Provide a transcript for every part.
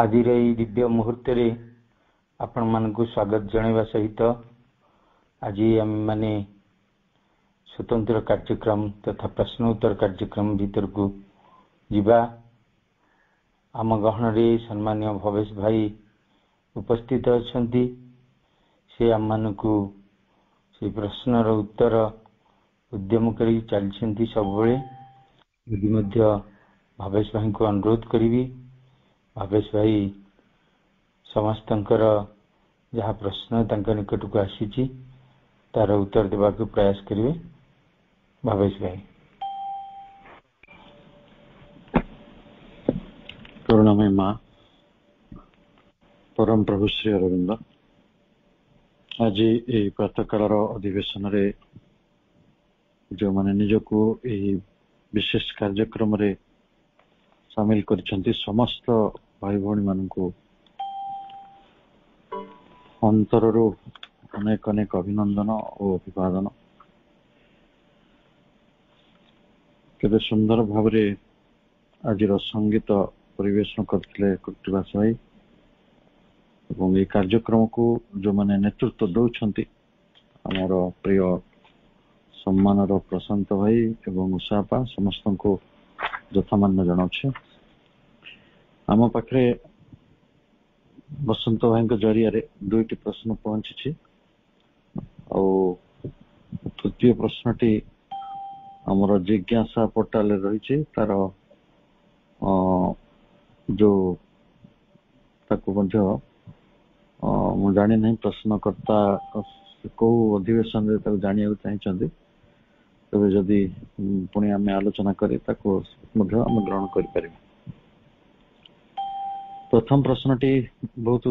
आज दिव्य मुहूर्त आपण मानक स्वागत जनवा सहित आज आम माने स्वतंत्र कार्यक्रम तथा प्रश्नोत्तर कार्यक्रम भीतर को जीवा। आम गहन रे सम्मान्य भवेश भाई उपस्थित अछंती। से आम मानक से प्रश्नर उत्तर उद्यम करी चलछंती सबबेले। यदि मध्य भवेश भाई को अनुरोध करी भवेश भाई समस्तंकर जहाँ प्रश्न तंका निकट को आसी तार उत्तर देवा को प्रयास करिवे। भवेश भाई। करुणामय माँ परम प्रभु श्री अरविंद आज ये प्रातःकाल अधिवेशन रे जो माने निजको यही विशेष कार्यक्रम रे सामिल करिसेंती समस्त भाई भौणी मानकु अंतररू अनेक अनेक अभिनंदन और अभिवादन। केते सुंदर भावरे आज संगीत परिवेशन करथिले कृतिवास भाई एवं ये कार्यक्रम को जो माने नेतृत्व दौछंती हमर प्रिय सम्मानर प्रशांत भाई एवं उषापा समस्त को यथामान्य जनाऊे। आम पाखे बसंत भाई जरिया दुईटी प्रश्न पहुंची। तृतीय प्रश्नटी आमर जिज्ञासा पोर्टाल रही तार जो मु जानी नहीं प्रश्नकर्ता कौ अधिवेशन जाना चाहते तबे जदि पुणी आम आलोचना करें ग्रहण कर। प्रथम प्रश्नटी बहुत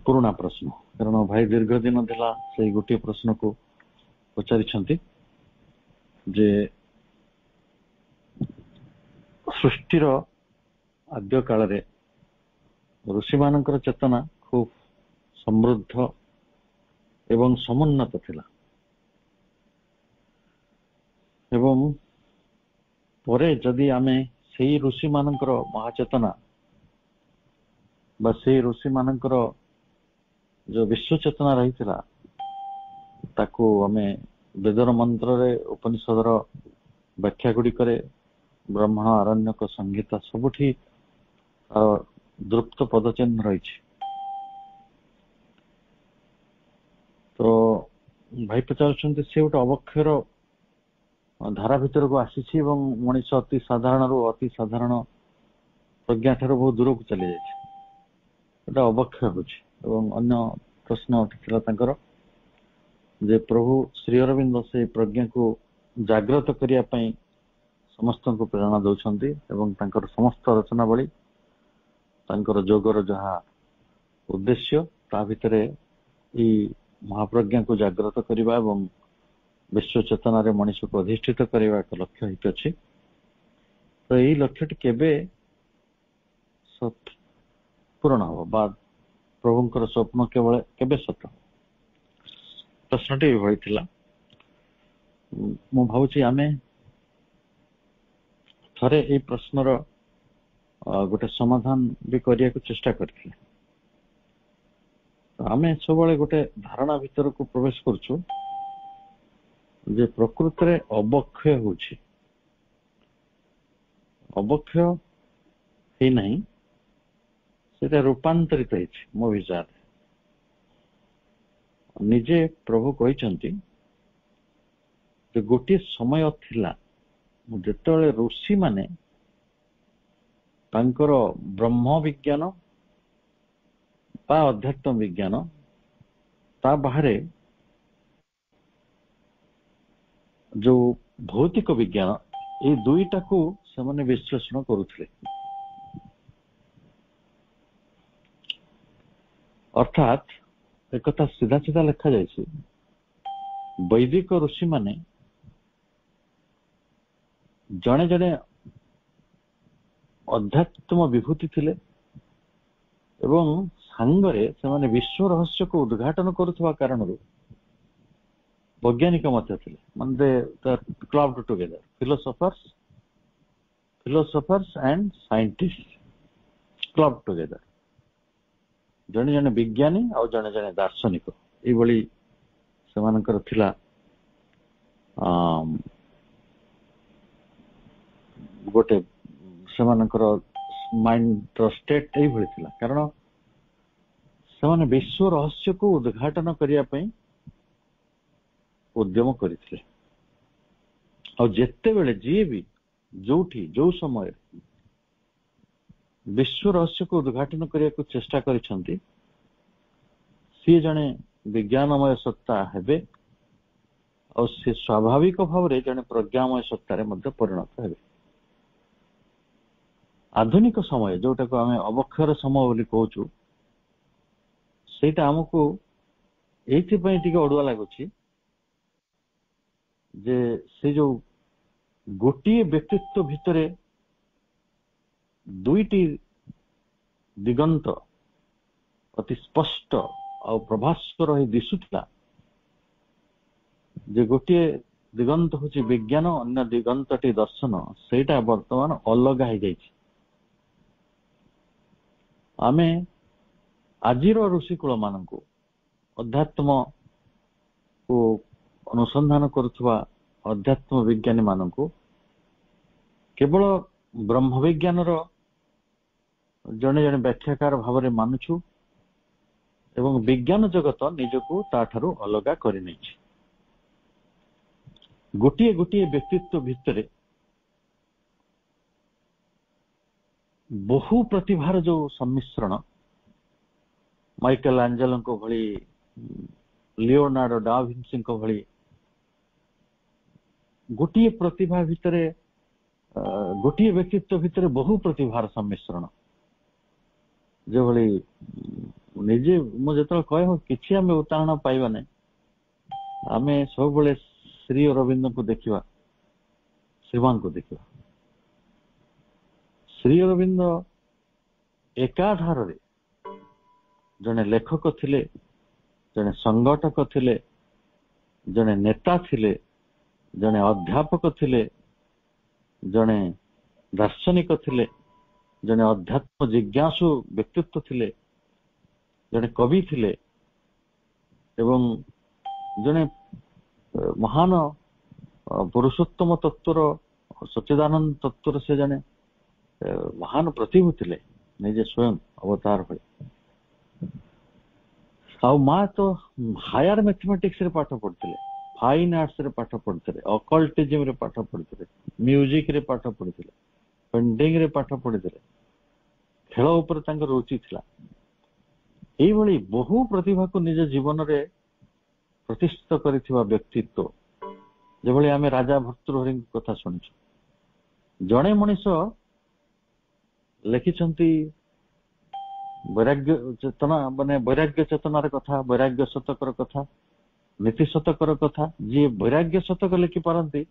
पुराना प्रश्न कारण भाई दीर्घ दिन थिला से गोटे प्रश्न को पचारि जे सृष्टिर आद्य काल रे ऋषि मानकर चेतना खूब समृद्ध एवं समुन्नत थिला एवं परे जदि आमे सेही ऋषि मानकर महाचेतना बा से ऋषि मानकर जो विश्व चेतना रही ताको आमे वेदर मंत्र रे उपनिषदर व्याख्या गुड़ी करे ब्राह्मण आरण्यक संहिता सबुठी द्रुप्त पदचिन्ह रही। तो भाई पचार से गोटे अवक्षर धारा भीतर को आसी मनीष अति साधारण रु अति साधारण प्रज्ञा ठार बहुत दूर को चली जाए अवक्षय होन्य प्रश्न था जे प्रभु श्री अरविंद से प्रज्ञा को जागृत करने समस्त को प्रेरणा दौरान एवं समस्त रचनावली जोगर जहाँ उद्देश्य ता भितर महाप्रज्ञा को जागृत करने एवं विश्व चेतना रे मनीष को अधिष्ठित करने एक लक्ष्य हित अच्छी। तो यही लक्ष्यटी केबे पूर्ण हम बा प्रभुंकर स्वप्न केवल केबे सत प्रश्नटी होइथिला। मु भावुची आमे थरे ए प्रश्नर गोटे समाधान भी करिया को चेष्टा करथिले। आमे सबले गोटे धारणा भीतर को प्रवेश करछु जे प्रकृत रे अवक्षय होछि अवक्षय ही नहीं सेटा रूपांतरित होइछि। मो विचार निजे प्रभु कहिसंती जे गोटे समय थिला जेतेबेले ऋषि माने तांकर ब्रह्म विज्ञान बा अध्यात्म विज्ञान ता बाहरे जो भौतिक विज्ञान ये दुईटा को से माने विश्लेषण करुथिले। अर्थात एक कथा सीधा सीधा लिखा जाइए वैदिक ऋषि माने जड़े जड़े अध्यात्म विभूति थिले एवं सांगरे से माने विश्व रहस्य को उद्घाटन करुवा कारण वैज्ञानिक मध्य थिले माने clubbed together philosophers and scientist club together. ଜଣେ ଜଣେ ବିଜ୍ଞାନୀ ଆଉ ଜଣେ ଜଣେ ଦାର୍ଶନିକ, ଏଇଭଳି ସେମାନଙ୍କର ଥିଲା ଗୋଟେ ସେମାନଙ୍କର ମାଇଣ୍ଡର ଷ୍ଟେଟ୍ ଏଇଭଳି ଥିଲା। କାରଣ ସେମାନେ ବିଶ୍ୱ ରହସ୍ୟକୁ ଉଦ୍ଘାଟନ କରିବା ପାଇଁ ଉଦ୍ୟମ କରିଥିଲେ। ଆଉ ଯେତେବେଳେ ଯିଏ ବି ଯୋଉଠି ଯୋଉ ସମୟରେ ବିଶ୍ୱ ରହସ୍ୟକୁ ଉଦ୍ଘାଟନ କରିବାକୁ ଚେଷ୍ଟା କରିଛନ୍ତି, ସିଏ ଜଣେ ବିଜ୍ଞାନମୟ ସତ୍ତା ହେବେ ଆଉ ସେ ସ୍ୱାଭାବିକ ଭାବରେ ଜଣେ ପ୍ରଜ୍ଞାମୟ ସତ୍ତାରେ ମଧ୍ୟ ପରିଣତ ହେବେ। ଆଧୁନିକ ସମୟ ଯୋଉଟାକୁ ଆମେ ଅବକ୍ଷର ସମୟ ବୋଲି କହୁଛୁ, ସେଇଟା ଆମକୁ ଏଇଥିପାଇଁ ଟିକେ ଅଡୁଆ ଲାଗୁଛି ଯେ ସେ ଯୋଉ ଗୋଟିଏ ବ୍ୟକ୍ତିତ୍ୱ ଭିତରେ ଦୁଇଟି ଦିଗନ୍ତ ଅତି ସ୍ପଷ୍ଟ ଆଉ ପ୍ରଭାସ୍ୱର ହେଇ ଦିଶୁଥିଲା, ଯେ ଗୋଟିଏ ଦିଗନ୍ତ ହଉଛି ବିଜ୍ଞାନ, ଅନ୍ୟ ଦିଗନ୍ତଟି ଦର୍ଶନ, ସେଇଟା ବର୍ତ୍ତମାନ ଅଲଗା ହେଇଯାଇଛି। ଆମେ ଆଜିର ଋଷିକୂଳ ମାନଙ୍କୁ, ଅଧ୍ୟାତ୍ମକୁ ଅନୁସନ୍ଧାନ କରୁଥିବା ଅଧ୍ୟାତ୍ମ ବିଜ୍ଞାନୀ ମାନଙ୍କୁ କେବଳ ବ୍ରହ୍ମ ବିଜ୍ଞାନର ଜଣେ ଜଣେ ବ୍ୟାଖ୍ୟାକାର ଭାବରେ ମାନୁଛୁ ଏବଂ ବିଜ୍ଞାନ ଜଗତ ନିଜକୁ ତାଠାରୁ ଅଲଗା କରିନେଇଛି। ଗୋଟିଏ ଗୋଟିଏ ବ୍ୟକ୍ତିତ୍ୱ ଭିତରେ ବହୁ ପ୍ରତିଭାର ଯୋଉ ସମ୍ମିଶ୍ରଣ, ମାଇକେଲ ଆଞ୍ଜେଲୋଙ୍କ ଭଳି, ଲିଓନାର୍ଡୋ ଡା ଭିନ୍ସିଙ୍କ ଭଳି ଗୋଟିଏ ପ୍ରତିଭା ଭିତରେ, ଗୋଟିଏ ବ୍ୟକ୍ତିତ୍ୱ ଭିତରେ ବହୁ ପ୍ରତିଭାର ସମ୍ମିଶ୍ରଣ, ଯେଭଳି ନିଜେ ମୁଁ ଯେତେବେଳେ କହେ କିଛି ଆମେ ଉଦାହରଣ ପାଇବା ନାହିଁ, ଆମେ ସବୁବେଳେ ଶ୍ରୀ ଅରବିନ୍ଦଙ୍କୁ ଦେଖିବା, ଶ୍ରୀମାନଙ୍କୁ ଦେଖିବା। ଶ୍ରୀ ଅରବିନ୍ଦ ଏକାଧାରରେ ଜଣେ ଲେଖକ ଥିଲେ, ଜଣେ ସଂଗଠକ ଥିଲେ, ଜଣେ ନେତା ଥିଲେ, ଜଣେ ଅଧ୍ୟାପକ ଥିଲେ, ଜଣେ ଦାର୍ଶନିକ ଥିଲେ, ଜଣେ ଅଧ୍ୟାତ୍ମ ଜିଜ୍ଞାସୁ ବ୍ୟକ୍ତିତ୍ୱ ଥିଲେ, ଜଣେ କବି ଥିଲେ ଏବଂ ଜଣେ ମହାନ ପୁରୁଷୋତ୍ତମ ତତ୍ଵର, ସଚ୍ଚିଦାନନ୍ଦ ତତ୍ଵର ସେ ଜଣେ ମହାନ ପ୍ରତିଭୁ ଥିଲେ, ନିଜେ ସ୍ୱୟଂ ଅବତାର ଭଳି। ଆଉ ମା ତ ହାୟର ମ୍ୟାଥମେଟିକ୍ସ ରେ ପାଠ ପଢିଥିଲେ, ଫାଇନ୍ ଆର୍ଟସ ରେ ପାଠ ପଢିଥିଲେ, ଅକଲ୍ଟିଜିମ ରେ ପାଠ ପଢିଥିଲେ, ମ୍ୟୁଜିକ ରେ ପାଠ ପଢିଥିଲେ, ପେଣ୍ଟିଂ ରେ ପାଠ ପଢିଥିଲେ, ଖେଳ ଉପରେ ତାଙ୍କର ରୁଚି ଥିଲା। ଏଇଭଳି ବହୁ ପ୍ରତିଭାକୁ ନିଜ ଜୀବନରେ ପ୍ରତିଷ୍ଠିତ କରିଥିବା ବ୍ୟକ୍ତିତ୍ୱ, ଯେଭଳି ଆମେ ରାଜା ଭର୍ତ୍ତୃହରିଙ୍କ କଥା ଶୁଣିଛୁ। ଜଣେ ମଣିଷ ଲେଖିଛନ୍ତି ବୈରାଗ୍ୟ ଚେତନା, ମାନେ ବୈରାଗ୍ୟ ଚେତନାର କଥା, ବୈରାଗ୍ୟ ଶତକର କଥା, ନୀତି ଶତକର କଥା। ଯିଏ ବୈରାଗ୍ୟ ଶତକ ଲେଖିପାରନ୍ତି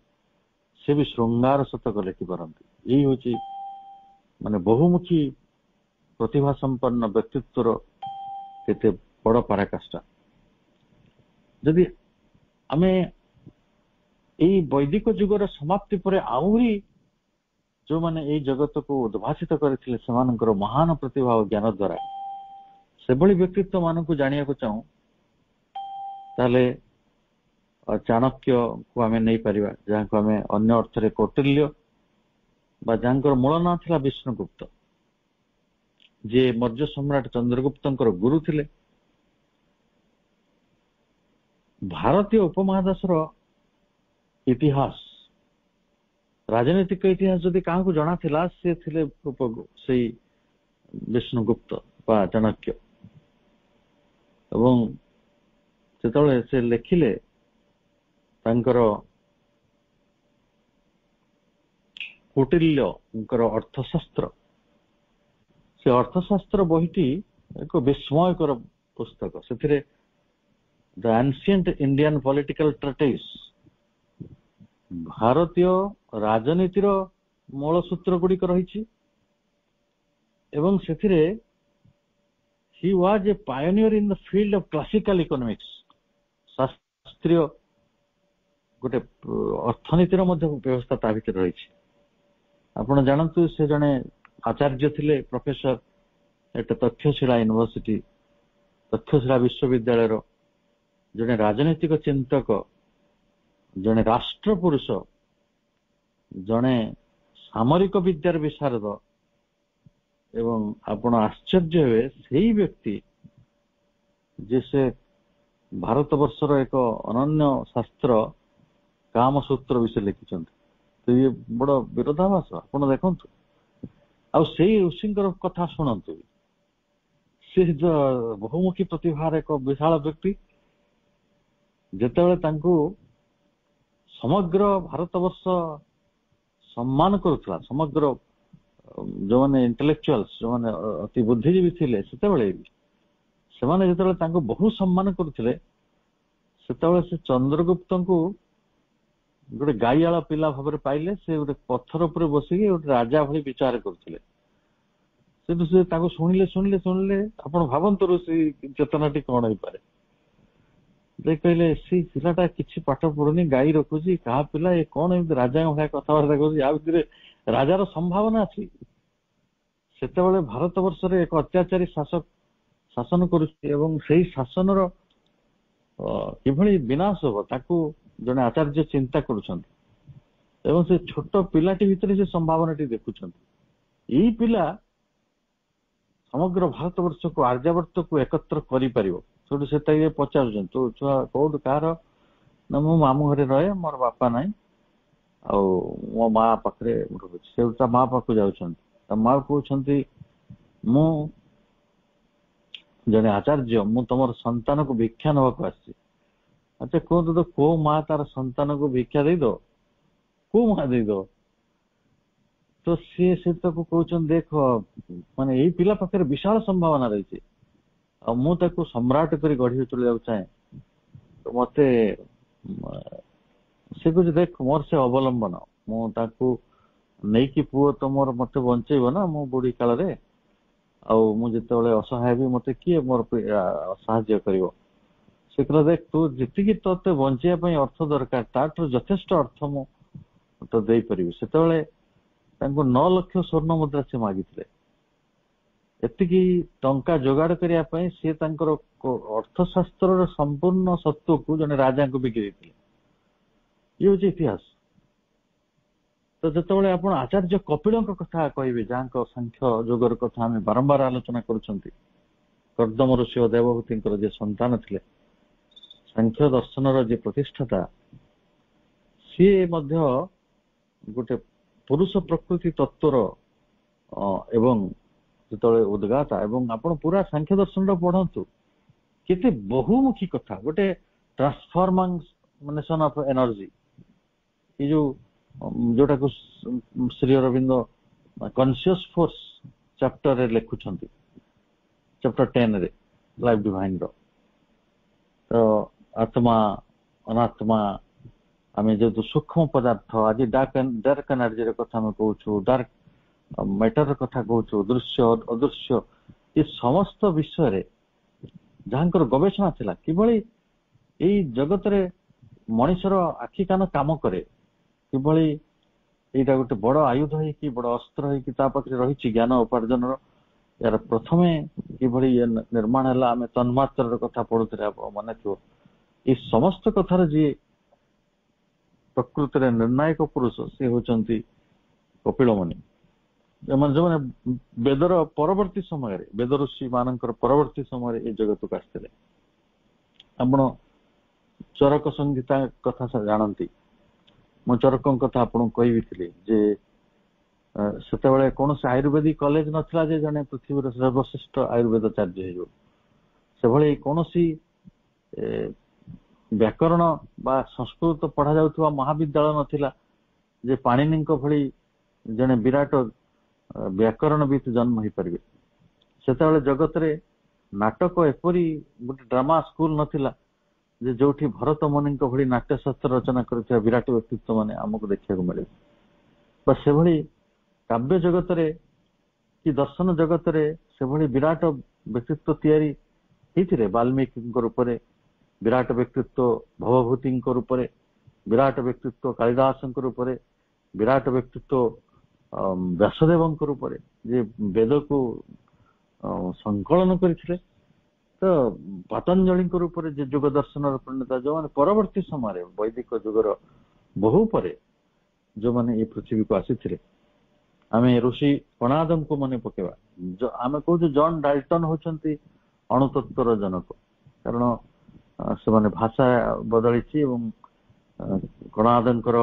ସେ ବି ଶୃଙ୍ଗାର ଶତକ ଲେଖିପାରନ୍ତି। ଏଇ ହଉଛି ମାନେ ବହୁମୁଖୀ ପ୍ରତିଭା ସମ୍ପନ୍ନ ବ୍ୟକ୍ତିତ୍ୱର କେତେ ବଡ ପରାକାଷ୍ଠା। ଯଦି ଆମେ ଏଇ ବୈଦିକ ଯୁଗର ସମାପ୍ତି ପରେ ଆହୁରି ଯୋଉମାନେ ଏଇ ଜଗତକୁ ଉଦ୍ଭାସିତ କରିଥିଲେ ସେମାନଙ୍କର ମହାନ ପ୍ରତିଭା ଓ ଜ୍ଞାନ ଦ୍ୱାରା ସେଭଳି ବ୍ୟକ୍ତିତ୍ୱ ମାନଙ୍କୁ ଜାଣିବାକୁ ଚାହୁଁ, ତାହେଲେ ଚାଣକ୍ୟକୁ ଆମେ ନେଇପାରିବା, ଯାହାକୁ ଆମେ ଅନ୍ୟ ଅର୍ଥରେ କୌଟିଲ୍ୟ ବା ଯାହାଙ୍କର ମୂଳ ନାଁ ଥିଲା ବିଷ୍ଣୁଗୁପ୍ତ, ଯିଏ ମୌର୍ଯ୍ୟ ସମ୍ରାଟ ଚନ୍ଦ୍ରଗୁପ୍ତଙ୍କର ଗୁରୁ ଥିଲେ। ଭାରତୀୟ ଉପମହାଦେଶର ଇତିହାସ, ରାଜନୈତିକ ଇତିହାସ ଯଦି କାହାକୁ ଜଣାଥିଲା ସେ ଥିଲେ ସେଇ ବିଷ୍ଣୁଗୁପ୍ତ ବା ଚାଣକ୍ୟ। ଏବଂ ଯେତେବେଳେ ସେ ଲେଖିଲେ ତାଙ୍କର କୌଟିଲ୍ୟଙ୍କର ଅର୍ଥଶାସ୍ତ୍ର, ସେ ଅର୍ଥଶାସ୍ତ୍ର ବହିଟି ଏକ ବିସ୍ମୟକର ପୁସ୍ତକ। ସେଥିରେ ଦ ଆନ୍ସିଏଣ୍ଟ ଇଣ୍ଡିଆନ ପଲିଟିକାଲ ଟ୍ରିଟିସ୍, ଭାରତୀୟ ରାଜନୀତିର ମୂଳ ସୂତ୍ର ଗୁଡିକ ରହିଛି ଏବଂ ସେଥିରେ he was a pioneer in the field of classical economics, ଶାସ୍ତ୍ରୀୟ ଗୋଟେ ଅର୍ଥନୀତିର ମଧ୍ୟ ବ୍ୟବସ୍ଥା ତା ଭିତରେ ରହିଛି। ଆପଣ ଜାଣନ୍ତୁ ସେ ଜଣେ ଆଚାର୍ଯ୍ୟ ଥିଲେ, ପ୍ରଫେସର ଏଟା ତକ୍ଷଶିଳା ୟୁନିଭର୍ସିଟି ତକ୍ଷଶିଳା ବିଶ୍ୱବିଦ୍ୟାଳୟର ଜଣେ ରାଜନୈତିକ ଚିନ୍ତକ, ଜଣେ ରାଷ୍ଟ୍ର ପୁରୁଷ, ଜଣେ ସାମରିକ ବିଦ୍ୟାର ବିଶାରଦ ଏବଂ ଆପଣ ଆଶ୍ଚର୍ଯ୍ୟ ହେବେ ସେଇ ବ୍ୟକ୍ତି ଯେ ସେ ଭାରତ ବର୍ଷର ଏକ ଅନନ୍ୟ ଶାସ୍ତ୍ର କାମସୂତ୍ର ବିଷୟରେ ଲେଖିଛନ୍ତି। ତ ଇଏ ବଡ ବିରୋଧାଭାସ। ଆପଣ ଦେଖନ୍ତୁ, ଆଉ ସେଇ ଋଷିଙ୍କର କଥା ଶୁଣନ୍ତୁ। ସେ ବହୁମୁଖୀ ପ୍ରତିଭାର ଏକ ବିଶାଳ ବ୍ୟକ୍ତି। ଯେତେବେଳେ ତାଙ୍କୁ ସମଗ୍ର ଭାରତବର୍ଷ ସମ୍ମାନ କରୁଥିଲା, ସମଗ୍ର ଯୋଉମାନେ ଇଣ୍ଟେଲେକ୍ଚୁଆଲ୍ସ, ଯୋଉମାନେ ଅତି ବୁଦ୍ଧିଜୀବୀ ଥିଲେ, ସେତେବେଳେ ସେମାନେ ଯେତେବେଳେ ତାଙ୍କୁ ବହୁ ସମ୍ମାନ କରୁଥିଲେ, ସେତେବେଳେ ସେ ଚନ୍ଦ୍ରଗୁପ୍ତଙ୍କୁ ଗୋଟେ ଗାଈଆଳ ପିଲା ଭାବରେ ପାଇଲେ। ସେ ଗୋଟେ ପଥର ଉପରେ ବସିକି ଗୋଟେ ରାଜା ଭଳି ବିଚାର କରୁଥିଲେ। କିନ୍ତୁ ସେ ତାଙ୍କୁ ଶୁଣିଲେ ଆପଣ ଭାବନ୍ତୁ ସେ ଚେତନାଟି କଣ ହେଇପାରେ। ଯେ କହିଲେ ସେଇ ପିଲାଟା କିଛି ପାଠ ପଢୁନି, ଗାଈ ରଖୁଛି, କାହା ପିଲା, ଏ କଣ ଏମିତି ରାଜାଙ୍କ ଭଳିଆ କଥାବାର୍ତ୍ତା କରୁଛି, ୟା ଭିତରେ ରାଜାର ସମ୍ଭାବନା ଅଛି। ସେତେବେଳେ ଭାରତ ବର୍ଷରେ ଏକ ଅତ୍ୟାଚାରୀ ଶାସନ କରୁଛି ଏବଂ ସେଇ ଶାସନର କିଭଳି ବିନାଶ ହବ ତାକୁ ଜଣେ ଆଚାର୍ଯ୍ୟ ଚିନ୍ତା କରୁଛନ୍ତି ଏବଂ ସେ ଛୋଟ ପିଲାଟି ଭିତରେ ସେ ସମ୍ଭାବନାଟି ଦେଖୁଛନ୍ତି। ଏଇ ପିଲା ସମଗ୍ର ଭାରତ ବର୍ଷକୁ, ଆର୍ଯ୍ୟାବର୍ତ୍ତକୁ ଏକତ୍ର କରିପାରିବ। ସେଠୁ ସେ ତାକୁ ପଚାରୁଛନ୍ତି, ତୋ ଛୁଆ କୋଉଠୁ, କାହାର? ନା ମୁଁ ମାମୁଁ ଘରେ ରହେ, ମୋର ବାପା ନାହିଁ, ଆଉ ମୋ ମା ପାଖରେ ରହୁଛି। ସେଠୁ ତା ମା ପାଖକୁ ଯାଉଛନ୍ତି। ତା ମା କହୁଛନ୍ତି, ମୁଁ ଜଣେ ଆଚାର୍ଯ୍ୟ, ମୁଁ ତମର ସନ୍ତାନକୁ ଭିକ୍ଷା ନେବାକୁ ଆସିଛି। ଆଚ୍ଛା କୁହନ୍ତୁ ତ, କୋଉ ମା ତାର ସନ୍ତାନକୁ ଭିକ୍ଷା ଦେଇଦବ? କୋଉ ମା ଦେଇଦବ? ତ ସେ ତାକୁ କହୁଛନ୍ତି, ଦେଖ ମାନେ ଏଇ ପିଲା ପାଖରେ ବିଶାଳ ସମ୍ଭାବନା ରହିଛି, ଆଉ ମୁଁ ତାକୁ ସମ୍ରାଟ କରି ଗଢି ତୋଳିବାକୁ ଚାହେଁ। ତ ମତେ ସେ କହୁଛି, ଦେଖ ମୋର ସେ ଅବଲମ୍ବନ, ମୁଁ ତାକୁ ନେଇକି ପୁଅ ତମର ମତେ ବଞ୍ଚେଇବ ନା ମୁଁ ବୁଢୀ କାଳରେ, ଆଉ ମୁଁ ଯେତେବେଳେ ଅସହାୟ ବି ମତେ କିଏ ମୋର ସାହାଯ୍ୟ କରିବ? ସେ କହିଲା, ଦେଖ ତୁ ଯେତିକି ତତେ ବଞ୍ଚେଇବା ପାଇଁ ଅର୍ଥ ଦରକାର, ତାଠାରୁ ଯଥେଷ୍ଟ ଅର୍ଥ ମୁଁ ତ ଦେଇପାରିବି। ସେତେବେଳେ ତାଙ୍କୁ 9 ଲକ୍ଷ ସ୍ୱର୍ଣ୍ଣ ମୁଦ୍ରା ସେ ମାଗିଥିଲେ। ଏତିକି ଟଙ୍କା ଯୋଗାଡ କରିବା ପାଇଁ ସେ ତାଙ୍କର ଅର୍ଥଶାସ୍ତ୍ରର ସମ୍ପୂର୍ଣ୍ଣ ସତ୍ତ୍ୱକୁ ଜଣେ ରାଜାଙ୍କୁ ବିକି ଦେଇଥିଲେ। ଇଏ ହଉଛି ଇତିହାସ। ତ ଯେତେବେଳେ ଆପଣ ଆଚାର୍ଯ୍ୟ କପିଳଙ୍କ କଥା କହିବେ, ଯାହାଙ୍କ ସାଂଖ୍ୟ ଯୋଗର କଥା ଆମେ ବାରମ୍ବାର ଆଲୋଚନା କରୁଛନ୍ତି, କର୍ଦ୍ଦମ ଋଷି ଓ ଦେବହୂତିଙ୍କର ଯେ ସନ୍ତାନ ଥିଲେ, ସାଂଖ୍ୟ ଦର୍ଶନର ଯେ ପ୍ରତିଷ୍ଠାତା, ସିଏ ମଧ୍ୟ ଗୋଟେ ପୁରୁଷ ପ୍ରକୃତି ତତ୍ଵର ଏବଂ ଯେତେବେଳେ ଉଦ୍ଗାତା, ଏବଂ ଆପଣ ପୁରା ସାଂଖ୍ୟ ଦର୍ଶନର ପଢନ୍ତୁ, କେତେ ବହୁମୁଖୀ କଥା, ଗୋଟେ ଟ୍ରାନ୍ସଫର୍ମେସନ ଅଫ ଏନର୍ଜି, ଏଇ ଯୋଉଟାକୁ ଶ୍ରୀ ଅରବିନ୍ଦ କନସିୟସ ଫୋର୍ସ ଚାପ୍ଟରରେ ଲେଖୁଛନ୍ତି, ଚାପ୍ଟର 10 ରେ ଲାଇଫ ଡିଭାଇନ ର। ତ ଆତ୍ମା ଅନାତ୍ମା, ଆମେ ଯେହେତୁ ସୂକ୍ଷ୍ମ ପଦାର୍ଥ, ଆଜି ଡାର୍କ ଏନର୍ଜିର କଥା ଆମେ କହୁଛୁ, ଡାର୍କ ମ୍ୟାଟର କଥା କହୁଛୁ, ଦୃଶ୍ୟ ଅଦୃଶ୍ୟ, ଏ ସମସ୍ତ ବିଷୟରେ ଯାହାଙ୍କର ଗବେଷଣା ଥିଲା, କିଭଳି ଏଇ ଜଗତରେ ମଣିଷର ଆଖି କାନ କାମ କରେ, କିଭଳି ଏଇଟା ଗୋଟେ ବଡ ଆୟୁଧ ହେଇକି, ବଡ ଅସ୍ତ୍ର ହେଇକି ତା ପାଖରେ ରହିଛି ଜ୍ଞାନ ଉପାର୍ଜନର। ଏହାର ପ୍ରଥମେ କିଭଳି ନିର୍ମାଣ ହେଲା, ଆମେ ତନ୍ମାତ୍ରାର କଥା ପଢୁଥିଲେ, ଆପଣ ମନେ ଥିବ। ଏଇ ସମସ୍ତ କଥାର ଯିଏ ପ୍ରକୃତିରେ ନିର୍ଣ୍ଣାୟକ ପୁରୁଷ, ସେ ହଉଛନ୍ତି କପିଳମୁନି। ଯୋଉମାନେ ବେଦର ପରବର୍ତ୍ତୀ ସମୟରେ, ବେଦ ଋଷି ମାନଙ୍କର ପରବର୍ତ୍ତୀ ସମୟରେ ଏ ଜଗତକୁ ଆସିଥିଲେ। ଆପଣ ଚରକ ସଂହିତା କଥା ଜାଣନ୍ତି। ମୁଁ ଚରକଙ୍କ କଥା ଆପଣଙ୍କୁ କହିବି ଥିଲି ଯେ ସେତେବେଳେ କୌଣସି ଆୟୁର୍ବେଦିକ କଲେଜ ନଥିଲା ଯେ ଜଣେ ପୃଥିବୀର ସର୍ବଶ୍ରେଷ୍ଠ ଆୟୁର୍ବେଦାଚାର୍ଯ୍ୟ ହେଇଯିବ। ସେଭଳି କୌଣସି ବ୍ୟାକରଣ ବା ସଂସ୍କୃତ ପଢା ଯାଉଥିବା ମହାବିଦ୍ୟାଳୟ ନଥିଲା ଯେ ପାଣିନୀଙ୍କ ଭଳି ଜଣେ ବିରାଟ ବ୍ୟାକରଣବିତ୍ ଜନ୍ମ ହେଇପାରିବେ। ସେତେବେଳେ ଜଗତରେ ନାଟକ ଏପରି ଗୋଟେ ଡ୍ରାମା ସ୍କୁଲ ନଥିଲା ଯେ ଯୋଉଠି ଭରତ ମୁନିଙ୍କ ଭଳି ନାଟ୍ୟଶାସ୍ତ୍ର ରଚନା କରିଥିବା ବିରାଟ ବ୍ୟକ୍ତିତ୍ୱ ମାନେ ଆମକୁ ଦେଖିବାକୁ ମିଳିବେ। ବା ସେଭଳି କାବ୍ୟ ଜଗତରେ କି ଦର୍ଶନ ଜଗତରେ ସେଭଳି ବିରାଟ ବ୍ୟକ୍ତିତ୍ୱ ତିଆରି ହେଇଥିଲେ। ବାଲ୍ମୀକିଙ୍କ ରୂପରେ ବିରାଟ ବ୍ୟକ୍ତିତ୍ୱ ଭବଭୂତିଙ୍କ ରୂପରେ, ବିରାଟ ବ୍ୟକ୍ତିତ୍ୱ କାଳିଦାସଙ୍କ ରୂପରେ, ବିରାଟ ବ୍ୟକ୍ତିତ୍ୱ ବ୍ୟାସଦେବଙ୍କ ରୂପରେ, ଯେ ବେଦକୁ ସଂକଳନ କରିଥିଲେ। ତ ପତଞ୍ଜଳିଙ୍କ ରୂପରେ ଯେ ଯୁଗ ଦର୍ଶନର ପ୍रणेता ଯୋଉମାନେ ପରବର୍ତ୍ତୀ ସମୟରେ ବୈଦିକ ଯୁଗର ବହୁ ପରେ ଯୋଉମାନେ ଏ ପୃଥିବୀକୁ ଆସିଥିଲେ, ଆମେ ଋଷି କଣାଦଙ୍କୁ ମନେ ପକେଇବା। ଆମେ କହୁଛୁ ଜନ୍ ଡାଲ୍ଟନ ହଉଛନ୍ତି ଅଣୁତତ୍ଵର ଜନକ, କାରଣ ସେମାନେ ଭାଷା ବଦଳିଛି ଏବଂ କଣାଦଙ୍କର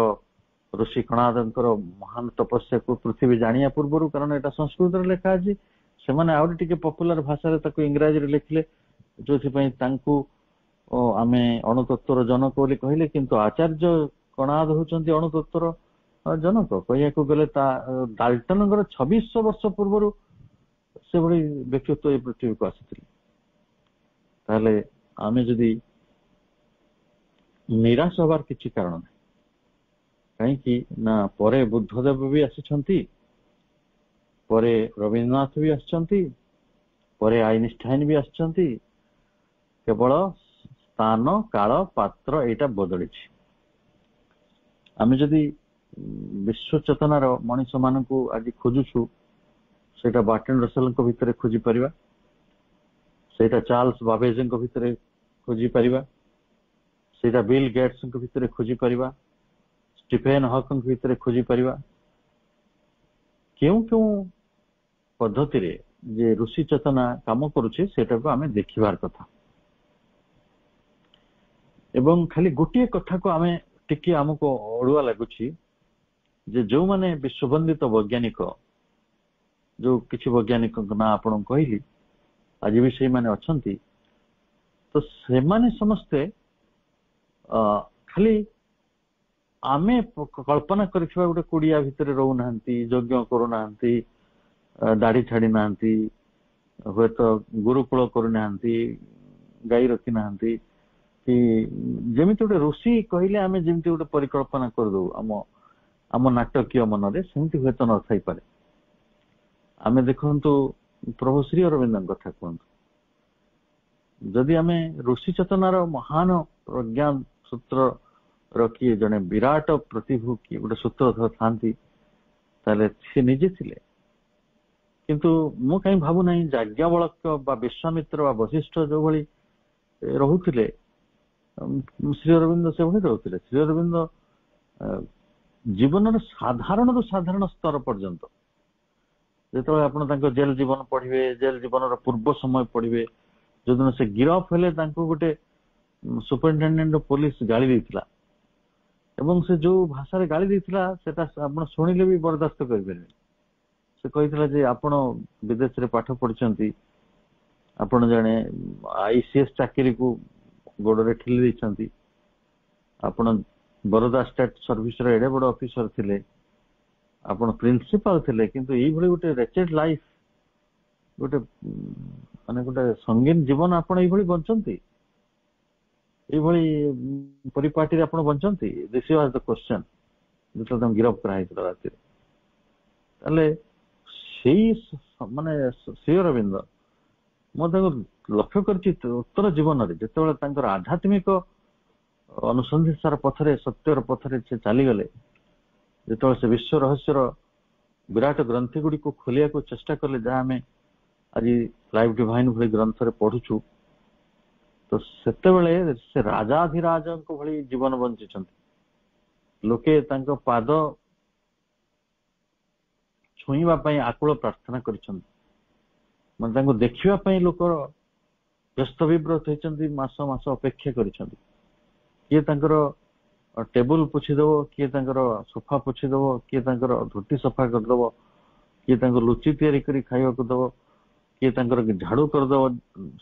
ଋଷି କଣାଦଙ୍କର ମହାନ ତପସ୍ୟାକୁ ପୃଥିବୀ ଜାଣିବା ପୂର୍ବରୁ, କାରଣ ଏଟା ସଂସ୍କୃତରେ ଲେଖା ଅଛି, ସେମାନେ ଆହୁରି ଟିକେ ପପୁଲାର ଭାଷାରେ ତାକୁ ଇଂରାଜୀରେ ଲେଖିଲେ, ଯୋଉଥିପାଇଁ ତାଙ୍କୁ ଆମେ ଅଣୁତତ୍ଵର ଜନକ ବୋଲି କହିଲେ। କିନ୍ତୁ ଆଚାର୍ଯ୍ୟ କଣାଦ ହଉଛନ୍ତି ଅଣୁତତ୍ଵର ଜନକ କହିବାକୁ ଗଲେ। ତା ଡାଲ୍ଟନଙ୍କର 2600 ବର୍ଷ ପୂର୍ବରୁ ସେଭଳି ବ୍ୟକ୍ତିତ୍ୱ ଏ ପୃଥିବୀକୁ ଆସିଥିଲେ। ତାହେଲେ ଆମେ ଯଦି ନିରାଶ ହବାର କିଛି କାରଣ ନାହିଁ। କାହିଁକି ନା ପରେ ବୁଦ୍ଧଦେବ ବି ଆସିଛନ୍ତି, ପରେ ରବୀନ୍ଦ୍ରନାଥ ବି ଆସିଛନ୍ତି, ପରେ ଆଇନଷ୍ଟାଇନ ବି ଆସିଛନ୍ତି। କେବଳ ସ୍ଥାନ, କାଳ, ପାତ୍ର ଏଇଟା ବଦଳିଛି। ଆମେ ଯଦି ବିଶ୍ୱ ଚେତନାର ମଣିଷ ମାନଙ୍କୁ ଆଜି ଖୋଜୁଛୁ, ସେଇଟା ବାର୍ଟନ ରସେଲଙ୍କ ଭିତରେ ଖୋଜି ପାରିବା, ସେଇଟା ଚାର୍ଲସ ବାବେଜଙ୍କ ଭିତରେ ଖୋଜି ପାରିବା, ସେଇଟା ବିଲ୍ ଗେଟ୍ସଙ୍କ ଭିତରେ ଖୋଜି ପାରିବା, ଷ୍ଟିଫେନ୍ ହକିଙ୍କ ଭିତରେ ଖୋଜି ପାରିବା। କେଉଁ କେଉଁ ପଦ୍ଧତିରେ ଯେ ଋଷି ଚେତନା କାମ କରୁଛି ସେଇଟାକୁ ଆମେ ଦେଖିବାର କଥା। ଏବଂ ଖାଲି ଗୋଟିଏ କଥାକୁ ଆମେ ଟିକେ ଆମକୁ ଅଡୁଆ ଲାଗୁଛି ଯେ ଯୋଉମାନେ ବିଶ୍ୱବନ୍ଦିତ ବୈଜ୍ଞାନିକ, ଯୋଉ କିଛି ବୈଜ୍ଞାନିକଙ୍କ ନାଁ ଆପଣଙ୍କୁ କହିଲି, ଆଜି ବି ସେଇମାନେ ଅଛନ୍ତି, ତ ସେମାନେ ସମସ୍ତେ ଖାଲି ଆମେ କଳ୍ପନା କରିଥିବା ଗୋଟେ କୁଡିଆ ଭିତରେ ରହୁନାହାନ୍ତି, ଯଜ୍ଞ କରୁନାହାନ୍ତି, ଦାଢି ଛାଡି ନାହାନ୍ତି, ହୁଏତ ଗୁରୁକୁଳ କରୁନାହାନ୍ତି, ଗାଈ ରଖି ନାହାନ୍ତି, କି ଯେମିତି ଗୋଟେ ଋଷି କହିଲେ ଆମେ ଯେମିତି ଗୋଟେ ପରିକଳ୍ପନା କରିଦଉ ଆମ ନାଟକୀୟ ମନରେ, ସେମିତି ହୁଏତ ନଥାଇପାରେ। ଆମେ ଦେଖନ୍ତୁ ପ୍ରଭୁ ଶ୍ରୀ ଅରବିନ୍ଦଙ୍କ କଥା କୁହନ୍ତୁ, ଯଦି ଆମେ ଋଷି ଚେତନାର ମହାନ ପ୍ରଜ୍ଞା ସୂତ୍ରର କିଏ ଜଣେ ବିରାଟ ପ୍ରତିଭୁ କିଏ ଗୋଟେ ସୂତ୍ରଧର ଥାନ୍ତି, ତାହେଲେ ସେ ନିଜେ ଥିଲେ। କିନ୍ତୁ ମୁଁ କାହିଁ ଭାବୁନାହିଁ ଯାଜ୍ଞବଳକ୍ୟ ବା ବିଶ୍ୱାମିତ୍ର ବା ବଶିଷ୍ଠ ଯୋଉଭଳି ରହୁଥିଲେ, ଶ୍ରୀ ଅରବିନ୍ଦ ସେଭଳି ରହୁଥିଲେ। ଶ୍ରୀ ଅରବିନ୍ଦ ଜୀବନର ସାଧାରଣରୁ ସାଧାରଣ ସ୍ତର ପର୍ଯ୍ୟନ୍ତ, ଯେତେବେଳେ ଆପଣ ତାଙ୍କ ଜେଲ ଜୀବନ ପଢିବେ, ଜେଲ ଜୀବନର ପୂର୍ବ ସମୟ ପଢିବେ, ଯୋଉଦିନ ସେ ଗିରଫ ହେଲେ ତାଙ୍କୁ ଗୋଟେ ସୁପରିନଟେଣ୍ଡେଣ୍ଟ ଅଫ ପୋଲିସ ଗାଳି ଦେଇଥିଲା, ଏବଂ ସେ ଯୋଉ ଭାଷାରେ ଗାଳି ଦେଇଥିଲା ସେଟା ଆପଣ ଶୁଣିଲେ ବି ବରଦାସ୍ତ କରିପାରିବେ। ସେ କହିଥିଲା ଯେ ଆପଣ ବିଦେଶରେ ପାଠ ପଢିଛନ୍ତି, ଆପଣ ଜଣେ ICS ଚାକିରିକୁ ଗୋଡରେ ଠେଲି ଦେଇଛନ୍ତି, ଆପଣ ବରୋଦା ଷ୍ଟେଟ ସର୍ଭିସର ଏଡେ ବଡ ଅଫିସର ଥିଲେ, ଆପଣ ପ୍ରିନ୍ସିପାଲ ଥିଲେ, କିନ୍ତୁ ଏଇଭଳି ଗୋଟେ ରେଚେଡ ଲାଇଫ, ଗୋଟେ ମାନେ ଗୋଟେ ସଙ୍ଗୀନ ଜୀବନ ଆପଣ ଏଇଭଳି ବଞ୍ଚନ୍ତି, ଏଇଭଳି ପରିପାଟିରେ ଆପଣ ବଞ୍ଚନ୍ତି? ଦିସ୍ ୱାଜ ଦ କ୍ୱେଶ୍ଚନ ଯେତେବେଳେ ତାଙ୍କୁ ଗିରଫ କରାହେଇଥିଲା ରାତିରେ। ତାହେଲେ ସେଇ ମାନେ ଶ୍ରୀ ଅରବିନ୍ଦ, ମୁଁ ତାଙ୍କୁ ଲକ୍ଷ୍ୟ କରିଛି ଉତ୍ତର ଜୀବନରେ ଯେତେବେଳେ ତାଙ୍କର ଆଧ୍ୟାତ୍ମିକ ଅନୁସନ୍ଧାନ ପଥରେ, ସତ୍ୟର ପଥରେ ସେ ଚାଲିଗଲେ, ଯେତେବେଳେ ସେ ବିଶ୍ୱ ରହସ୍ୟର ବିରାଟ ଗ୍ରନ୍ଥି ଗୁଡିକୁ ଖୋଲିବାକୁ ଚେଷ୍ଟା କଲେ, ଯାହା ଆମେ ଆଜି ଲାଇଫ୍ ଡିଭାଇନ୍ ଭଳି ଗ୍ରନ୍ଥରେ ପଢୁଛୁ, ତ ସେତେବେଳେ ସେ ରାଜାଧିରାଜଙ୍କ ଭଳି ଜୀବନ ବଞ୍ଚିଛନ୍ତି। ଲୋକେ ତାଙ୍କ ପାଦ ଛୁଇଁବା ପାଇଁ ଆକୁଳ ପ୍ରାର୍ଥନା କରିଛନ୍ତି, ମାନେ ତାଙ୍କୁ ଦେଖିବା ପାଇଁ ଲୋକ ବ୍ୟସ୍ତ ବିବ୍ରତ ହେଇଛନ୍ତି, ମାସ ମାସ ଅପେକ୍ଷା କରିଛନ୍ତି। କିଏ ତାଙ୍କର ଟେବୁଲ ପୋଛିଦବ, କିଏ ତାଙ୍କର ସୋଫା ପୋଛିଦବ, କିଏ ତାଙ୍କର ଧୋତି ସଫା କରିଦବ, କିଏ ତାଙ୍କୁ ଲୁଚି ତିଆରି କରି ଖାଇବାକୁ ଦବ, କିଏ ତାଙ୍କର ଝାଡୁ କରିଦବ।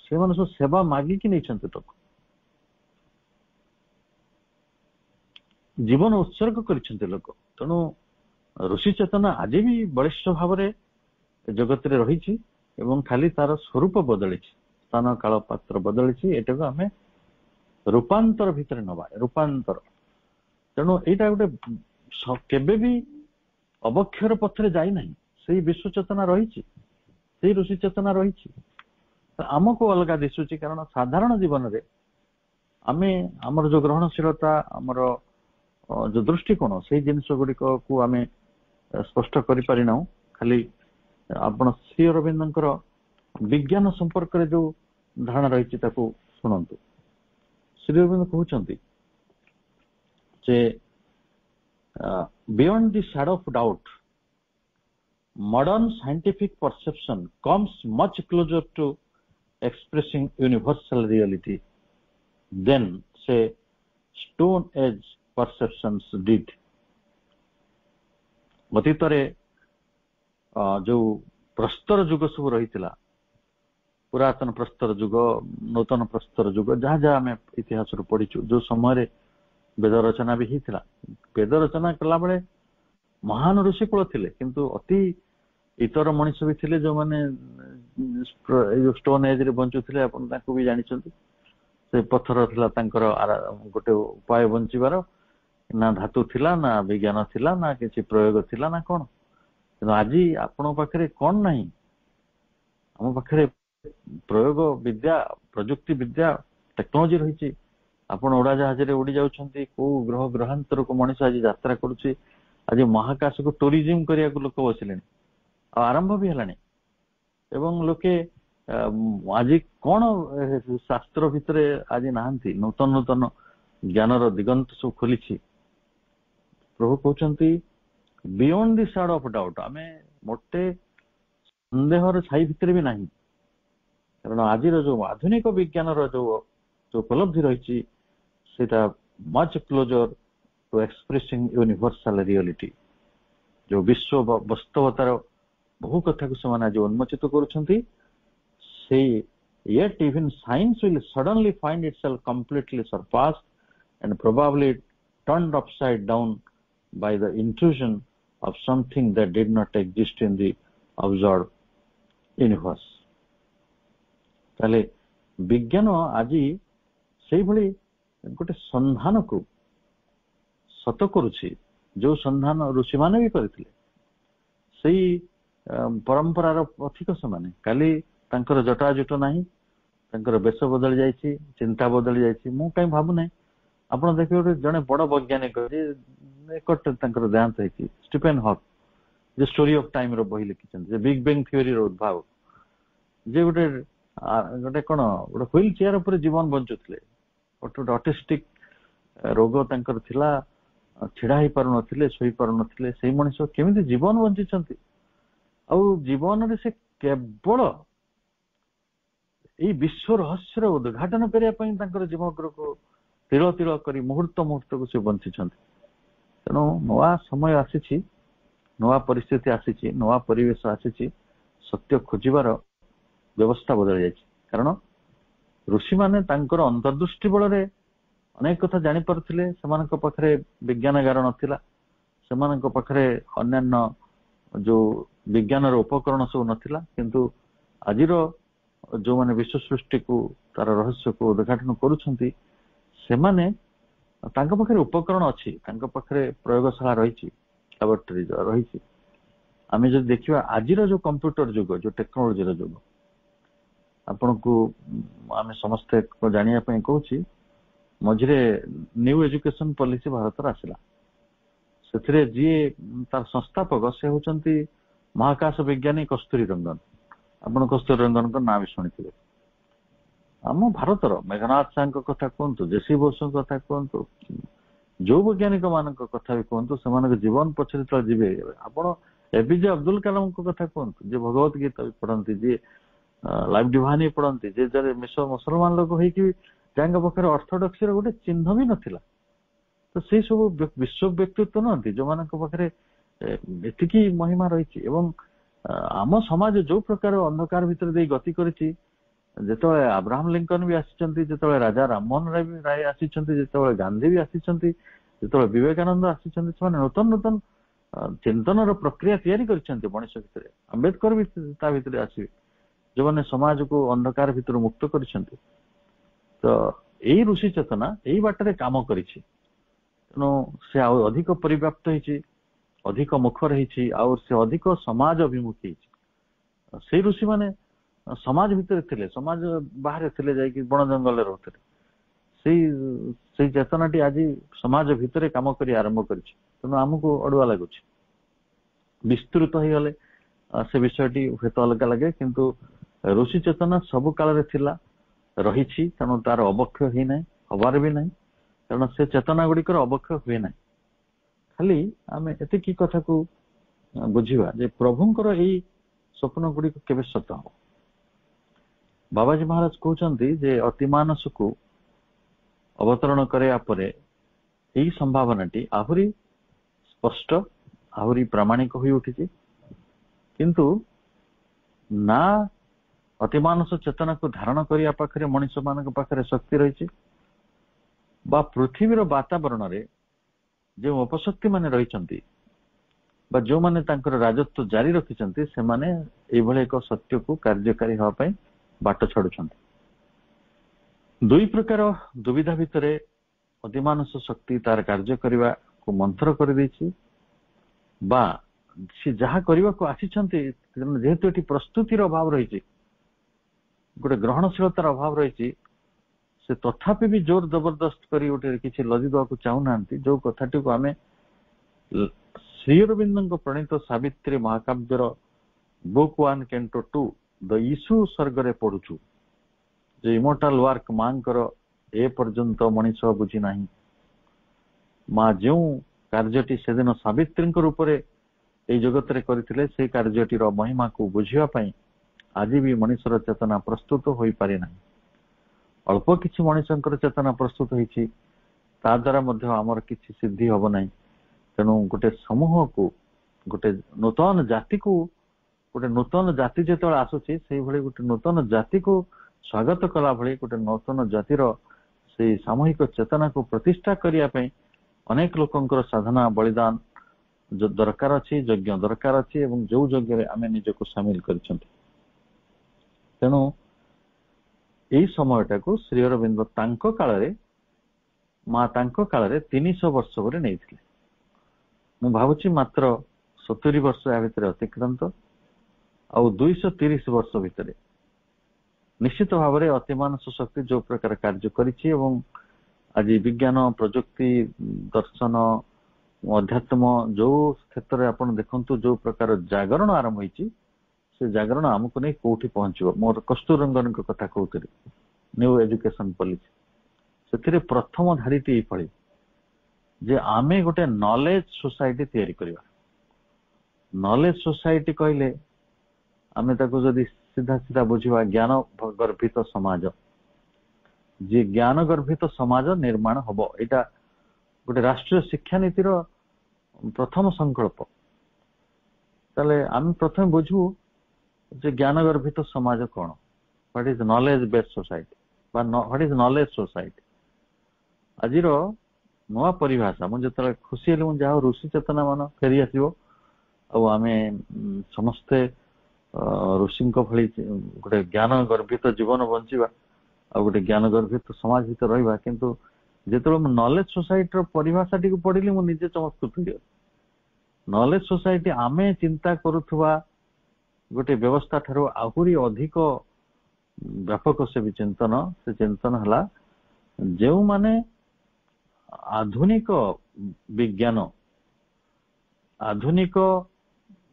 ସେମାନେ ସବୁ ସେବା ମାଗିକି ନେଇଛନ୍ତି, ଲୋକ ଜୀବନ ଉତ୍ସର୍ଗ କରିଛନ୍ତି ଲୋକ। ତେଣୁ ଋଷି ଚେତନା ଆଜି ବି ବଳିଷ୍ଠ ଭାବରେ ଜଗତରେ ରହିଛି, ଏବଂ ଖାଲି ତାର ସ୍ୱରୂପ ବଦଳିଛି, ସ୍ଥାନ କାଳ ପାତ୍ର ବଦଳିଛି। ଏଟାକୁ ଆମେ ରୂପାନ୍ତର ଭିତରେ ନବା, ରୂପାନ୍ତର। ତେଣୁ ଏଇଟା ଗୋଟେ କେବେ ବି ଅବକ୍ଷର ପଥରେ ଯାଇନାହିଁ, ସେଇ ବିଶ୍ୱ ଚେତନା ରହିଛି, ସେଇ ଋଷି ଚେତନା ରହିଛି। ଆମକୁ ଅଲଗା ଦିଶୁଛି, କାରଣ ସାଧାରଣ ଜୀବନରେ ଆମେ ଆମର ଯୋଉ ଗ୍ରହଣଶୀଳତା, ଆମର ଯୋଉ ଦୃଷ୍ଟିକୋଣ, ସେଇ ଜିନିଷ ଗୁଡିକକୁ ଆମେ ସ୍ପଷ୍ଟ କରିପାରିନାହୁଁ। ଖାଲି ଆପଣ ଶ୍ରୀ ଅରବିନ୍ଦଙ୍କର विज्ञान संपर्क रे जो धारणा रही ताकू शुणु। श्री अरविंद कहते जे beyond the shadow of doubt modern scientific perception comes much closer to expressing universal reality than say stone age perceptions did। अतीत रे जो प्रस्तर युग सब रही पुरातन प्रस्तर युग नूतन प्रस्तर युग जहाँ जहाँ आम इतिहास पढ़ीचु जो समय वेद रचना भी होता वेद रचना कला बेले महान ऋषिकूल थिले किंतु अति इतर मनीष भी थिले जो माने स्टोन एज रे बंचुथिले आपण ताकू भी जानि छथि से पत्थर थिला तांकर गोटे उपाय बंचिबार ना धातु थिला ना विज्ञान थिला ना किछि प्रयोग थिला ना कोन किंतु आज आपण पाखरे कोन नाही हम पाखरे प्रयोग विद्या प्रजुक्ति विद्या टेक्नोलॉजी रही आपण उड़ा जहाज रे उड़ी जाउछंती को ग्रह ग्रहांतर को मनीष आज यात्रा करूची आज महाकाश को टूरिज्म करिया को लोक बसिले आरंभ भी हलानी एवं लोके आज कौन शास्त्र भितर आज नहांती नूतन नूतन ज्ञानर दिगंत सब खोली प्रभु कहते beyond the shadow of doubt आमे मोटे संदेहर छाई भितर भी नहीं कारण आज जो आधुनिक विज्ञान जो उपलब्धि रही much closer to expressing universal reality जो विश्व वास्तवतार बहु कथा को ସେମାନେ आज उन्मोचित करुछंती yet even science will suddenly find itself completely surpassed and probably turned upside down by the intrusion of something that did not exist in the observed universe। ताले विज्ञान आज से भली गोटे संधान को सत करुछि जो संधान ऋषि माने भी करथिले सेही परंपरार पथिक समाने काली तांकर जटाजुट नाही तांकर बेश बदल जाइछि चिंता बदल जाइछि मु काई भाबु नै आपण देखियो जने बड़ वैज्ञानिक जे एकट तांकर देहांत हेछि स्टीफेन हॉक जे स्टोरी ऑफ टाइम रो बहि लिखिछन जे बिग बैंग थ्योरी रो उद्भव जे गोटे गोटे कोन गोटे व्हील चेयर ऊपर जीवन बंचुथिले गोटे ऑटिस्टिक रोग तांकर थिला छिड़ा ही पारु नथिले सोई पारु नथिले सेही मनुष्य केमिति जीवन बंचिछंती आ जीवन रे से केवल ये विश्व रहस्य उद्घाटन करने जीवन को तिल तिल कर मुहूर्त मुहूर्त को से बंची तेणु नवा समय आसी नवा परिस्थिति आसी नवा परिवेश आसी सत्य खोजार व्यवस्था बदल जाए कारण ऋषि माने अंतर्दृष्टि बल अनेक कथा जानी पारुथिले सेमानक पाखरे विज्ञानगार नथिला सेमानक पाखरे अन्यान्य जो विज्ञान उपकरण सब नथिला किंतु आजिर जो माने विश्व सृष्टि को तार रहस्य को उद्घाटन करुछंती सेमाने तांका पाखरे उपकरण अछि तांका पाखरे प्रयोगशाला रही लैबोरेटरी रही आमे जो देखिबा आजिर जो कंप्यूटर युग जो टेक्नोलॉजी रो युग आपन को आमे समस्त को जानिया पई कहूची मझिरे न्यू एजुकेशन पॉलिसी भारत आसला से जी तार संस्थापक से होचंती महाकाश वैज्ञानिक कस्तूरी रंगन आपण कस्तूरी रंगन को ना भी शुणी आम भारतर मेघनाथ साह कथा कहतु जेसी बोस कथा कहतु जो वैज्ञानिक मान कथा भी कहतु से जीवन पछरे तले जीवे आपण एपीजे अब्दुल कलाम कथा कहतु जे भगवत गीता भी पढ़ती जे लाइफ डिवाइन पढ़ती जे जरे मुसलमान लोक होइकी जांग पखरे ऑर्थोडॉक्सी रो गोटे चिन्ह भी नथिला तो से सब विश्व व्यक्तित्व नहंती जो मान पाखरे एतिकी महिमा रही एवं आम समाज जो प्रकार अंधकार भितर दे गति करिछि जेतळे अब्राहम लिंकन भी आसीचंती जेतळे राजा राममोहन राय आसीचंती जेतळे गांधी भी आसीचंती जेतळे विवेकानंद आसीचंती से नूतन नूतन चिंतन रो प्रक्रिया तैयारी करिसंती मनुष्य भितर अंबेडकर भी ता भितर आसी जो माने समाज को अंधकार भितर मुक्त करिसंती तो एई ऋषि चेतना एई बाटरे काम करिछि तेणु से अधिक परिव्याप्त होइछि अधिक मुखर होइछि और से अधिक समाज अभिमुखी से ऋषि माने समाज भितर थिले समाज बाहर थिले जाय कि बण जंगल रहते से चेतनाटी आज समाज भितर काम करी आरंभ करिछि तेणु हमको अडुआ लागुछि विस्तृत हो गले से विषयटी हेतु अलग लगे किंतु ଋଷି ଚେତନା ସବୁ କାଳରେ ଥିଲା, ରହିଛି, ତେଣୁ ତାର ଅବକ୍ଷୟ ହେଇନାହିଁ, ହବାର ବି ନାହିଁ, କାରଣ ସେ ଚେତନା ଗୁଡିକର ଅବକ୍ଷୟ ହୁଏ ନାହିଁ। ଖାଲି ଆମେ ଏତିକି କଥାକୁ ବୁଝିବା ଯେ ପ୍ରଭୁଙ୍କର ଏଇ ସ୍ୱପ୍ନ ଗୁଡିକ କେବେ ସତ ହବ। ବାବାଜୀ ମହାରାଜ କହୁଛନ୍ତି ଯେ ଅତିମାନସକୁ ଅବତରଣ କରିବା ପରେ ଏଇ ସମ୍ଭାବନାଟି ଆହୁରି ସ୍ପଷ୍ଟ, ଆହୁରି ପ୍ରାମାଣିକ ହୋଇ ଉଠିଛି। କିନ୍ତୁ ନା ଅତିମାନସ ଚେତନାକୁ ଧାରଣ କରିବା ପାଖରେ ମଣିଷ ମାନଙ୍କ ପାଖରେ ଶକ୍ତି ରହିଛି, ବା ପୃଥିବୀର ବାତାବରଣରେ ଯେଉଁ ଅପଶକ୍ତି ମାନେ ରହିଛନ୍ତି ବା ଯୋଉମାନେ ତାଙ୍କର ରାଜତ୍ୱ ଜାରି ରଖିଛନ୍ତି, ସେମାନେ ଏଇଭଳି ଏକ ସତ୍ୟକୁ କାର୍ଯ୍ୟକାରୀ ହେବା ପାଇଁ ବାଟ ଛାଡୁଛନ୍ତି। ଦୁଇ ପ୍ରକାର ଦୁବିଧା ଭିତରେ ଅତିମାନସ ଶକ୍ତି ତାର କାର୍ଯ୍ୟ କରିବାକୁ ମନ୍ଥର କରିଦେଇଛି, ବା ସେ ଯାହା କରିବାକୁ ଆସିଛନ୍ତି, ଯେହେତୁ ଏଠି ପ୍ରସ୍ତୁତିର ଅଭାବ ରହିଛି, ଗୋଟେ ଗ୍ରହଣଶୀଳତାର ଅଭାବ ରହିଛି, ସେ ତଥାପି ବି ଜୋର ଜବରଦସ୍ତ କରି ଗୋଟେ କିଛି ଲଦି ଦେବାକୁ ଚାହୁଁନାହାନ୍ତି। ଯୋଉ କଥାଟିକୁ ଆମେ ଶ୍ରୀ ଅରବିନ୍ଦଙ୍କ ପ୍ରଣୀତ ସାବିତ୍ରୀ ମହାକାବ୍ୟର ବୁକ୍ 1 Canto 2 ଦ ଇସ୍ୟୁ ସର୍ଗରେ ପଢୁଛୁ, ଯେ ଇମୋର୍ଟାଲ ୱାର୍କ ମାଙ୍କର ଏ ପର୍ଯ୍ୟନ୍ତ ମଣିଷ ବୁଝି ନାହିଁ। ମା ଯେଉଁ କାର୍ଯ୍ୟଟି ସେଦିନ ସାବିତ୍ରୀଙ୍କ ରୂପରେ ଏଇ ଜଗତରେ କରିଥିଲେ, ସେଇ କାର୍ଯ୍ୟଟିର ମହିମାକୁ ବୁଝିବା ପାଇଁ ଆଜି ବି ମଣିଷର ଚେତନା ପ୍ରସ୍ତୁତ ହୋଇପାରି ନାହିଁ। ଅଳ୍ପ କିଛି ମଣିଷଙ୍କର ଚେତନା ପ୍ରସ୍ତୁତ ହେଇଛି, ତା ଦ୍ୱାରା ମଧ୍ୟ ଆମର କିଛି ସିଦ୍ଧି ହବ ନାହିଁ। ତେଣୁ ଗୋଟେ ସମୂହକୁ, ଗୋଟେ ନୂତନ ଜାତିକୁ, ଗୋଟେ ନୂତନ ଜାତି ଯେତେବେଳେ ଆସୁଛି, ସେଇଭଳି ଗୋଟେ ନୂତନ ଜାତିକୁ ସ୍ୱାଗତ କଲା ଭଳି ଗୋଟେ ନୂତନ ଜାତିର ସେଇ ସାମୂହିକ ଚେତନାକୁ ପ୍ରତିଷ୍ଠା କରିବା ପାଇଁ ଅନେକ ଲୋକଙ୍କର ସାଧନା ବଳିଦାନ ଦରକାର ଅଛି, ଯଜ୍ଞ ଦରକାର ଅଛି, ଏବଂ ଯୋଉ ଯଜ୍ଞରେ ଆମେ ନିଜକୁ ସାମିଲ କରିଛନ୍ତି। ତେଣୁ ଏଇ ସମୟଟାକୁ ଶ୍ରୀ ଅରବିନ୍ଦ ତାଙ୍କ କାଳରେ, ମା ତାଙ୍କ କାଳରେ 300 ବର୍ଷ ପରେ ନେଇଥିଲେ। ମୁଁ ଭାବୁଛି ମାତ୍ର 70 ବର୍ଷ ଏହା ଭିତରେ ଅତିକ୍ରାନ୍ତ, ଆଉ 230 ବର୍ଷ ଭିତରେ ନିଶ୍ଚିତ ଭାବରେ ଅତିମାନସ ଶକ୍ତି ଯୋଉ ପ୍ରକାର କାର୍ଯ୍ୟ କରିଛି, ଏବଂ ଆଜି ବିଜ୍ଞାନ, ପ୍ରଯୁକ୍ତି, ଦର୍ଶନ, ଅଧ୍ୟାତ୍ମ ଯୋଉ କ୍ଷେତ୍ରରେ ଆପଣ ଦେଖନ୍ତୁ ଯୋଉ ପ୍ରକାର ଜାଗରଣ ଆରମ୍ଭ ହେଇଛି, ସେ ଜାଗରଣ ଆମକୁ ନେଇ କୋଉଠି ପହଞ୍ଚିବ। ମୋର କସ୍ତୁରରଙ୍ଗନଙ୍କ କଥା କହୁଥିଲି, ନ୍ୟୁ ଏଜୁକେସନ ପଲିସି, ସେଥିରେ ପ୍ରଥମ ଧାଡିଟି ଏଇଭଳି ଯେ ଆମେ ଗୋଟେ ନଲେଜ ସୋସାଇଟି ତିଆରି କରିବା। ନଲେଜ ସୋସାଇଟି କହିଲେ ଆମେ ତାକୁ ଯଦି ସିଧା ସିଧା ବୁଝିବା, ଜ୍ଞାନ ଗର୍ଭିତ ସମାଜ, ଯେ ଜ୍ଞାନ ଗର୍ଭିତ ସମାଜ ନିର୍ମାଣ ହବ, ଏଇଟା ଗୋଟେ ରାଷ୍ଟ୍ରୀୟ ଶିକ୍ଷାନୀତିର ପ୍ରଥମ ସଂକଳ୍ପ। ତାହେଲେ ଆମେ ପ୍ରଥମେ ବୁଝୁ ଯେ ଜ୍ଞାନ ଗର୍ଭିତ ସମାଜ କଣ, what is knowledge based society ବା ହ୍ୱାଟ ଇଜ ନଲେଜ ସୋସାଇଟି। ଆଜିର ନୂଆ ପରିଭାଷା, ମୁଁ ଯେତେବେଳେ ଖୁସି ହେଲି, ମୁଁ ଯାହା ଋଷି ଚେତନା ମାନ ଫେରି ଆସିବ, ଆଉ ଆମେ ସମସ୍ତେ ଋଷିଙ୍କ ଭଳି ଗୋଟେ ଜ୍ଞାନ ଗର୍ଭିତ ଜୀବନ ବଞ୍ଚିବା, ଆଉ ଗୋଟେ ଜ୍ଞାନ ଗର୍ଭିତ ସମାଜ ଭିତରେ ରହିବା। କିନ୍ତୁ ଯେତେବେଳେ ମୁଁ ନଲେଜ ସୋସାଇଟିର ପରିଭାଷାଟିକୁ ପଢିଲି, ମୁଁ ନିଜେ ଚମତ୍କୃତ ହେଇଗଲି। ନଲେଜ ସୋସାଇଟି ଆମେ ଚିନ୍ତା କରୁଥିବା ଗୋଟେ ବ୍ୟବସ୍ଥା ଠାରୁ ଆହୁରି ଅଧିକ ବ୍ୟାପକ ସେ ବି ଚିନ୍ତନ। ସେ ଚିନ୍ତନ ହେଲା ଯେଉଁମାନେ ଆଧୁନିକ ବିଜ୍ଞାନ, ଆଧୁନିକ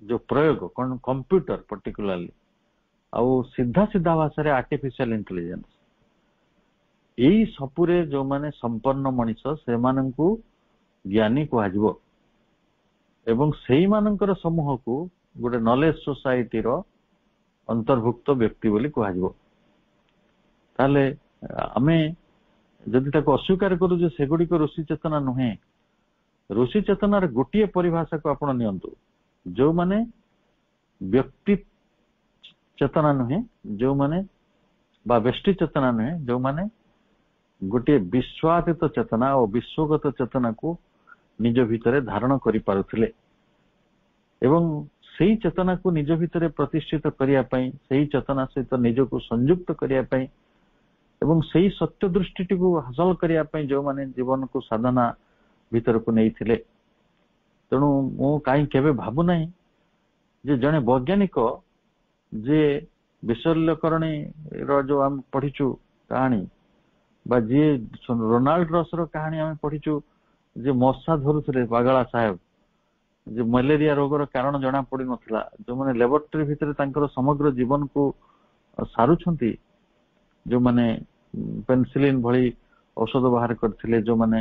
ଯୋଉ ପ୍ରୟୋଗ, କଣ କମ୍ପ୍ୟୁଟର ପର୍ଟିକୁଲାରଲି, ଆଉ ସିଧା ସିଧା ଭାଷାରେ ଆର୍ଟିଫିସିଆଲ ଇଣ୍ଟେଲିଜେନ୍ସ, ଏଇ ସବୁରେ ଯୋଉମାନେ ସମ୍ପନ୍ନ ମଣିଷ, ସେମାନଙ୍କୁ ଜ୍ଞାନୀ କୁହାଯିବ, ଏବଂ ସେଇମାନଙ୍କର ସମୂହକୁ ଗୋଟେ ନଲେଜ ସୋସାଇଟିର ଅନ୍ତର୍ଭୁକ୍ତ ବ୍ୟକ୍ତି ବୋଲି କୁହାଯିବ। ତାହେଲେ ଆମେ ଯଦି ତାକୁ ଅସ୍ୱୀକାର କରୁ ଯେ ସେଗୁଡିକ ଋଷି ଚେତନା ନୁହେଁ, ଋଷି ଚେତନାର ଗୋଟିଏ ପରିଭାଷାକୁ ଆପଣ ନିଅନ୍ତୁ, ଯୋଉମାନେ ବ୍ୟକ୍ତି ଚେତନା ନୁହେଁ, ଯୋଉମାନେ ବା ବ୍ୟଷ୍ଟି ଚେତନା ନୁହେଁ, ଯୋଉମାନେ ଗୋଟିଏ ବିଶ୍ୱାତୀତ ଚେତନା ଓ ବିଶ୍ୱଗତ ଚେତନାକୁ ନିଜ ଭିତରେ ଧାରଣ କରିପାରୁଥିଲେ, ଏବଂ ସେଇ ଚେତନାକୁ ନିଜ ଭିତରେ ପ୍ରତିଷ୍ଠିତ କରିବା ପାଇଁ, ସେଇ ଚେତନା ସହିତ ନିଜକୁ ସଂଯୁକ୍ତ କରିବା ପାଇଁ, ଏବଂ ସେଇ ସତ୍ୟ ଦୃଷ୍ଟିଟିକୁ ହାସଲ କରିବା ପାଇଁ ଯୋଉମାନେ ଜୀବନକୁ ସାଧନା ଭିତରକୁ ନେଇଥିଲେ। ତେଣୁ ମୁଁ କାହିଁ କେବେ ଭାବୁନାହିଁ ଯେ ଜଣେ ବୈଜ୍ଞାନିକ, ଯେ ବିଶଲ୍ୟକରଣୀର ଯୋଉ ଆମେ ପଢିଛୁ କାହାଣୀ, ବା ଯିଏ ରୋନାଲ୍ଡ ରସର କାହାଣୀ ଆମେ ପଢିଛୁ, ଯେ ମଶା ଧରୁଥିଲେ ପାଗଳା ସାହେବ, ଯେ ମ୍ୟାଲେରିଆ ରୋଗର କାରଣ ଜଣା ପଡିନଥିଲା, ଯୋଉମାନେ ଲ୍ୟାବରେଟୋରୀ ଭିତରେ ତାଙ୍କର ସମଗ୍ର ଜୀବନକୁ ସାରୁଛନ୍ତି, ଯୋଉମାନେ ପେନିସିଲିନ୍ ଭଳି ଔଷଧ ବାହାର କରିଥିଲେ, ଯୋଉମାନେ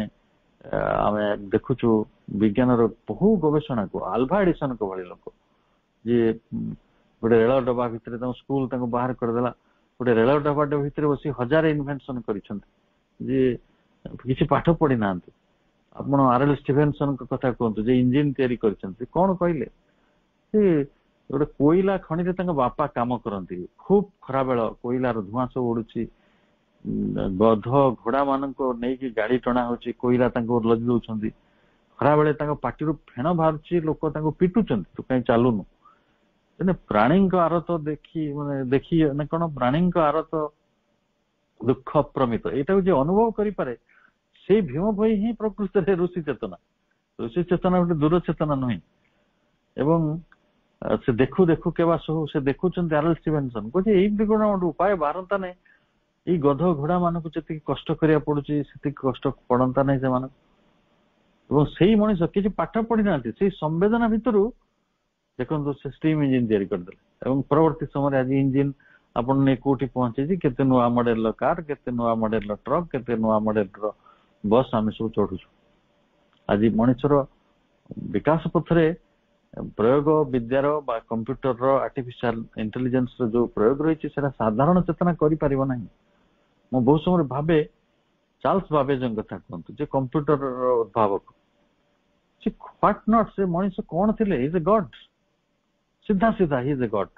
ଆମେ ଦେଖୁଛୁ ବିଜ୍ଞାନର ବହୁ ଗବେଷଣାକୁ, ଆଲଭା ଏଡିସନଙ୍କ ଭଳି ଲୋକ ଯିଏ ଗୋଟେ ରେଳ ଡବା ଭିତରେ ତାଙ୍କ ସ୍କୁଲ ତାଙ୍କୁ ବାହାର କରିଦେଲା, ଗୋଟେ ରେଳ ଡବାଟେ ଭିତରେ ବସି 1000 ଇନଭେନସନ କରିଛନ୍ତି, ଯିଏ କିଛି ପାଠ ପଢି ନାହାନ୍ତି। ଆପଣ ଆରଏଲ ଷ୍ଟିଭେନସନଙ୍କ କଥା କୁହନ୍ତୁ, ଯେ ଇଞ୍ଜିନ ତିଆରି କରିଛନ୍ତି, କଣ କହିଲେ? ସେ ଗୋଟେ କୋଇଲା ଖଣିରେ ତାଙ୍କ ବାପା କାମ କରନ୍ତି, ଖୁବ ଖରାବେଳ, କୋଇଲାର ଧୂଆଁ ସବୁ ଉଡୁଛି, ଗଧ ଘୋଡା ମାନଙ୍କୁ ନେଇକି ଗାଡି ଟଣା ହଉଛି, କୋଇଲା ତାଙ୍କୁ ଲଦି ଦଉଛନ୍ତି, ଖରାବେଳେ ତାଙ୍କ ପାଟିରୁ ଫେଣ ବାହାରୁଛି, ଲୋକ ତାଙ୍କୁ ପିଟୁଛନ୍ତି, ତୁ କାହିଁ ଚାଲୁନୁ। ପ୍ରାଣୀଙ୍କ ଆରତ ଦେଖି ନା କଣ, ପ୍ରାଣୀଙ୍କ ଆରତ ଦୁଃଖ ପ୍ରମିତ, ଏଇଟାକୁ ଯିଏ ଅନୁଭବ କରିପାରେ ସେଇ ଭୀମ ଭୋଇ ହିଁ ପ୍ରକୃତରେ ଋଷି ଚେତନା। ଋଷି ଚେତନା ଗୋଟେ ଦୂର ଚେତନା ନୁହେଁ। ଏବଂ ସେ ଦେଖୁ ଦେଖୁ କେବା ସବୁ ସେ ଦେଖୁଛନ୍ତି ଆରଏଲ ଷ୍ଟିଭେନସନ କହୁଛି ଏଇମିତି କଣ ଗୋଟେ ଉପାୟ ବାହାରନ୍ତା ନାହିଁ, ଏଇ ଗଧ ଘୋଡା ମାନଙ୍କୁ ଯେତିକି କଷ୍ଟ କରିବାକୁ ପଡୁଛି ସେତିକି କଷ୍ଟ ପଡନ୍ତା ନାହିଁ ସେମାନଙ୍କୁ। ଏବଂ ସେଇ ମଣିଷ କିଛି ପାଠ ପଢିନାହାନ୍ତି, ସେଇ ସମ୍ବେଦନା ଭିତରୁ ଦେଖନ୍ତୁ ସେ ଷ୍ଟିମ ଇଞ୍ଜିନ ତିଆରି କରିଦେଲେ। ଏବଂ ପରବର୍ତ୍ତୀ ସମୟରେ ଆଜି ଇଞ୍ଜିନ ଆପଣ ନେଇ କୋଉଠି ପହଞ୍ଚେଇଛି, କେତେ ନୂଆ ମଡେଲର କାର, କେତେ ନୂଆ ମଡେଲର ଟ୍ରକ, କେତେ ନୂଆ ମଡେଲର ବସ୍ ଆମେ ସବୁ ଚଢୁଛୁ। ଆଜି ମଣିଷର ବିକାଶ ପଥରେ ପ୍ରୟୋଗ ବିଦ୍ୟାର ବା କମ୍ପ୍ୟୁଟରର ଆର୍ଟିଫିସିଆଲ ଇଣ୍ଟେଲିଜେନ୍ସର ଯୋଉ ପ୍ରୟୋଗ ରହିଛି ସେଟା ସାଧାରଣ ଚେତନା କରିପାରିବ ନାହିଁ। ମୁଁ ବହୁତ ସମୟରେ ଭାବେ, ଚାର୍ଲସ ବାବେଜଙ୍କ କଥା କୁହନ୍ତୁ, ଯେ କମ୍ପ୍ୟୁଟରର ଉଦ୍ଭାବକ, ସେ ହ୍ୱାଟ ନଟ୍, ସେ ମଣିଷ କଣ ଥିଲେ? ଇଜ ଏ ଗଡ୍, ସିଧା ସିଧା ହି ଇଜ ଏ ଗଡ୍।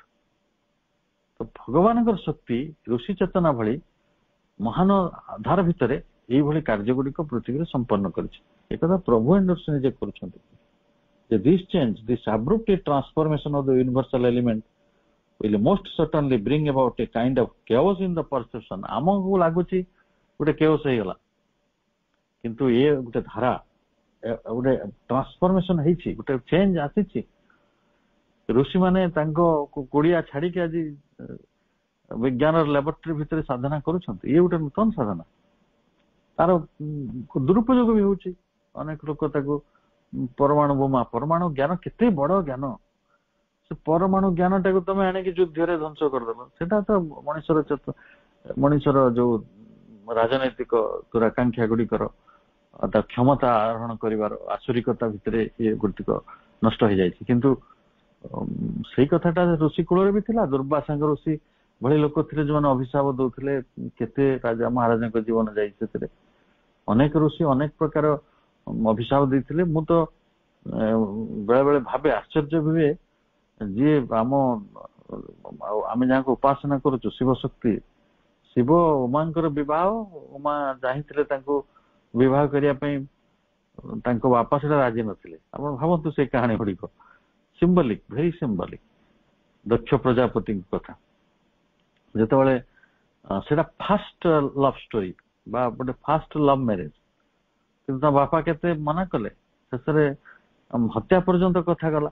ତ ଭଗବାନଙ୍କର ଶକ୍ତି ଋଷି ଚେତନା ଭଳି ମହାନ ଆଧାର ଭିତରେ ଏଇଭଳି କାର୍ଯ୍ୟ ଗୁଡିକ ପୃଥିବୀରେ ସମ୍ପନ୍ନ କରିଛି। ଏକଥା ପ୍ରଭୁ ଏଣ୍ଡରସନ ନିଜେ କରୁଛନ୍ତି, ଯେ this change, this abrupt transformation of the universal element will most certainly bring about a kind of chaos in the perception। ଆମକୁ ଲାଗୁଛି ଗୋଟେ chaos ହେଇଗଲା, କିନ୍ତୁ ଏ ଗୋଟେ ଧାରା, ଗୋଟେ ଟ୍ରାନ୍ସଫର୍ମେସନ ହେଇଛି, ଗୋଟେ ଚେଞ୍ଜ ଆସିଛି। ଋଷି ମାନେ ତାଙ୍କ କୁଡିଆ ଛାଡିକି ଆଜି ବିଜ୍ଞାନର ଲାବୋରେଟୋରୀ ଭିତରେ ସାଧନା କରୁଛନ୍ତି। ଇଏ ଗୋଟେ ନୂତନ ସାଧନା, ତାର ଦୁରୁପଯୋଗ ବି ହଉଛି। ଅନେକ ଲୋକ ତାକୁ ପରମାଣୁ ବୋମା, ପରମାଣୁ ଜ୍ଞାନ କେତେ ବଡ ଜ୍ଞାନ, ସେ ପରମାଣୁ ଜ୍ଞାନଟାକୁ ତମେ ଆଣିକି ଯୁଦ୍ଧରେ ଧ୍ୱଂସ କରିଦେଲ। ସେଟା ତ ମଣିଷର ଯୋଉ ରାଜନୈତିକ ଦୁରାକାଂକ୍ଷା ଗୁଡିକର ତା କ୍ଷମତା ଆରୋହଣ କରିବାର ଆସୁରିକତା ଭିତରେ ଇଏ ଗୁଡିକ ନଷ୍ଟ ହେଇଯାଇଛି। କିନ୍ତୁ ସେଇ କଥାଟା ଋଷି କୂଳରେ ବି ଥିଲା। ଦୁର୍ବାସାଙ୍କ ଋଷି ଭଳି ଲୋକ ଥିଲେ ଯୋଉମାନେ ଅଭିଶାପ ଦଉଥିଲେ, କେତେ ରାଜା ମହାରାଜାଙ୍କ ଜୀବନ ଯାଇଛି ସେଥିରେ। ଅନେକ ଋଷି ଅନେକ ପ୍ରକାର ଅଭିଶାପ ଦେଇଥିଲେ। ମୁଁ ତ ବେଳେ ବେଳେ ଭାବେ, ଆଶ୍ଚର୍ଯ୍ୟ ହୁଏ, ଯିଏ ଆମେ ଯାହାକୁ ଉପାସନା କରୁଛୁ ଶିବ ଶକ୍ତି, ଶିବ ଉମାଙ୍କର ବିବାହ, ଉମା ଚାହିଁଥିଲେ ତାଙ୍କୁ ବିବାହ କରିବା ପାଇଁ, ତାଙ୍କ ବାପା ସେଟା ରାଜି ନଥିଲେ। ଆପଣ ଭାବନ୍ତୁ ସେ କାହାଣୀ ଗୁଡିକ, ସିମ୍ବଲିକ, ଭେରି ସିମ୍ବଲିକ। ଦକ୍ଷ ପ୍ରଜାପତିଙ୍କ କଥା, ଯେତେବେଳେ ସେଟା ଫାଷ୍ଟ ଲଭ ଷ୍ଟୋରି ବା ଗୋଟେ ଫାଷ୍ଟ ଲଭ ମ୍ୟାରେଜ, କିନ୍ତୁ ତା ବାପା କେତେ ମନା କଲେ, ଶେଷରେ ହତ୍ୟା ପର୍ଯ୍ୟନ୍ତ କଥା ଗଲା।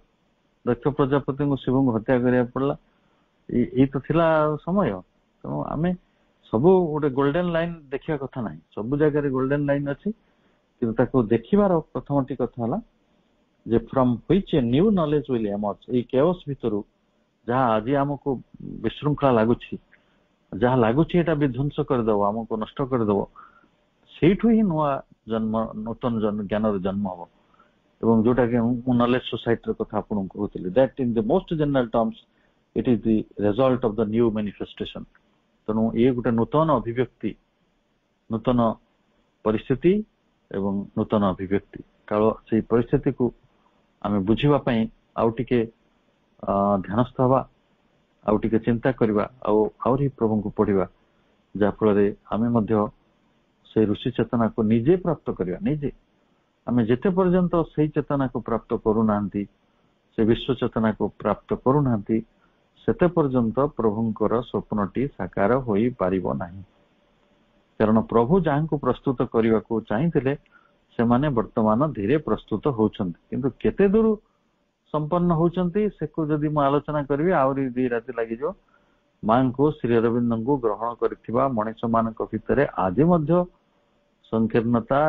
ଦକ୍ଷ ପ୍ରଜାପତିଙ୍କୁ ଶିବଙ୍କୁ ହତ୍ୟା କରିବାକୁ ପଡିଲା। ଏଇ ତ ଥିଲା ସମୟ। ତେଣୁ ଆମେ ସବୁ ଗୋଟେ ଗୋଲ୍ଡେନ ଲାଇନ ଦେଖିବା କଥା ନାହିଁ, ସବୁ ଜାଗାରେ ଗୋଲ୍ଡେନ ଲାଇନ ଅଛି, କିନ୍ତୁ ତାକୁ ଦେଖିବାର ପ୍ରଥମଟି କଥା ହେଲା ଯେ from which a new knowledge will emerge. ଏଇ କେଓସ ଭିତରୁ ଯାହା ଆଜି ଆମକୁ ବିଶୃଙ୍ଖଳା ଲାଗୁଛି, ଯାହା ଲାଗୁଛି ଏଟା ବିଧ୍ୱଂସ କରିଦବ, ଆମକୁ ନଷ୍ଟ କରିଦବ, ସେଇଠୁ ହିଁ ନୂଆ ଜନ୍ମ, ନୂତନ ଜ୍ଞାନର ଜନ୍ମ ହବ। ଏବଂ ଯୋଉଟା କି ମୁଁ ନଲେଜ ସୋସାଇଟିର କଥା ଆପଣଙ୍କୁ କହୁଥିଲି, that in the most general terms it is the result of the new manifestation. ତେଣୁ ଇଏ ଗୋଟେ ନୂତନ ଅଭିବ୍ୟକ୍ତି, ନୂତନ ପରିସ୍ଥିତି ଏବଂ ନୂତନ ଅଭିବ୍ୟକ୍ତି କାଳ। ସେଇ ପରିସ୍ଥିତିକୁ ଆମେ ବୁଝିବା ପାଇଁ ଆଉ ଟିକେ ଧ୍ୟାନସ୍ଥ ହବା, ଆଉ ଟିକେ ଚିନ୍ତା କରିବା, ଆଉ ଆହୁରି ପ୍ରଭୁଙ୍କୁ ପଢିବା, ଯାହା ଫଳରେ ଆମେ ମଧ୍ୟ ସେଇ ଋଷି ଚେତନାକୁ ନିଜେ ପ୍ରାପ୍ତ କରିବା। ନିଜେ ଆମେ ଯେତେ ପର୍ଯ୍ୟନ୍ତ ସେଇ ଚେତନାକୁ ପ୍ରାପ୍ତ କରୁନାହାନ୍ତି, ସେ ବିଶ୍ୱ ଚେତନାକୁ ପ୍ରାପ୍ତ କରୁନାହାନ୍ତି, ସେତେ ପର୍ଯ୍ୟନ୍ତ ପ୍ରଭୁଙ୍କର ସ୍ୱପ୍ନଟି ସାକାର ହୋଇପାରିବ ନାହିଁ। କାରଣ ପ୍ରଭୁ ଯାହାଙ୍କୁ ପ୍ରସ୍ତୁତ କରିବାକୁ ଚାହିଁଥିଲେ ସେମାନେ ବର୍ତ୍ତମାନ ଧୀରେ ପ୍ରସ୍ତୁତ ହଉଛନ୍ତି, କିନ୍ତୁ କେତେ ଦୂର ସମ୍ପନ୍ନ ହଉଛନ୍ତି ସେକୁ ଯଦି ମୁଁ ଆଲୋଚନା କରିବି ଆହୁରି 2 ରାତି ଲାଗିଯିବ। ମାଙ୍କୁ, ଶ୍ରୀ ଅରବିନ୍ଦଙ୍କୁ ଗ୍ରହଣ କରିଥିବା ମଣିଷ ମାନଙ୍କ ଭିତରେ ଆଜି ମଧ୍ୟ ସଂକୀର୍ଣ୍ଣତା,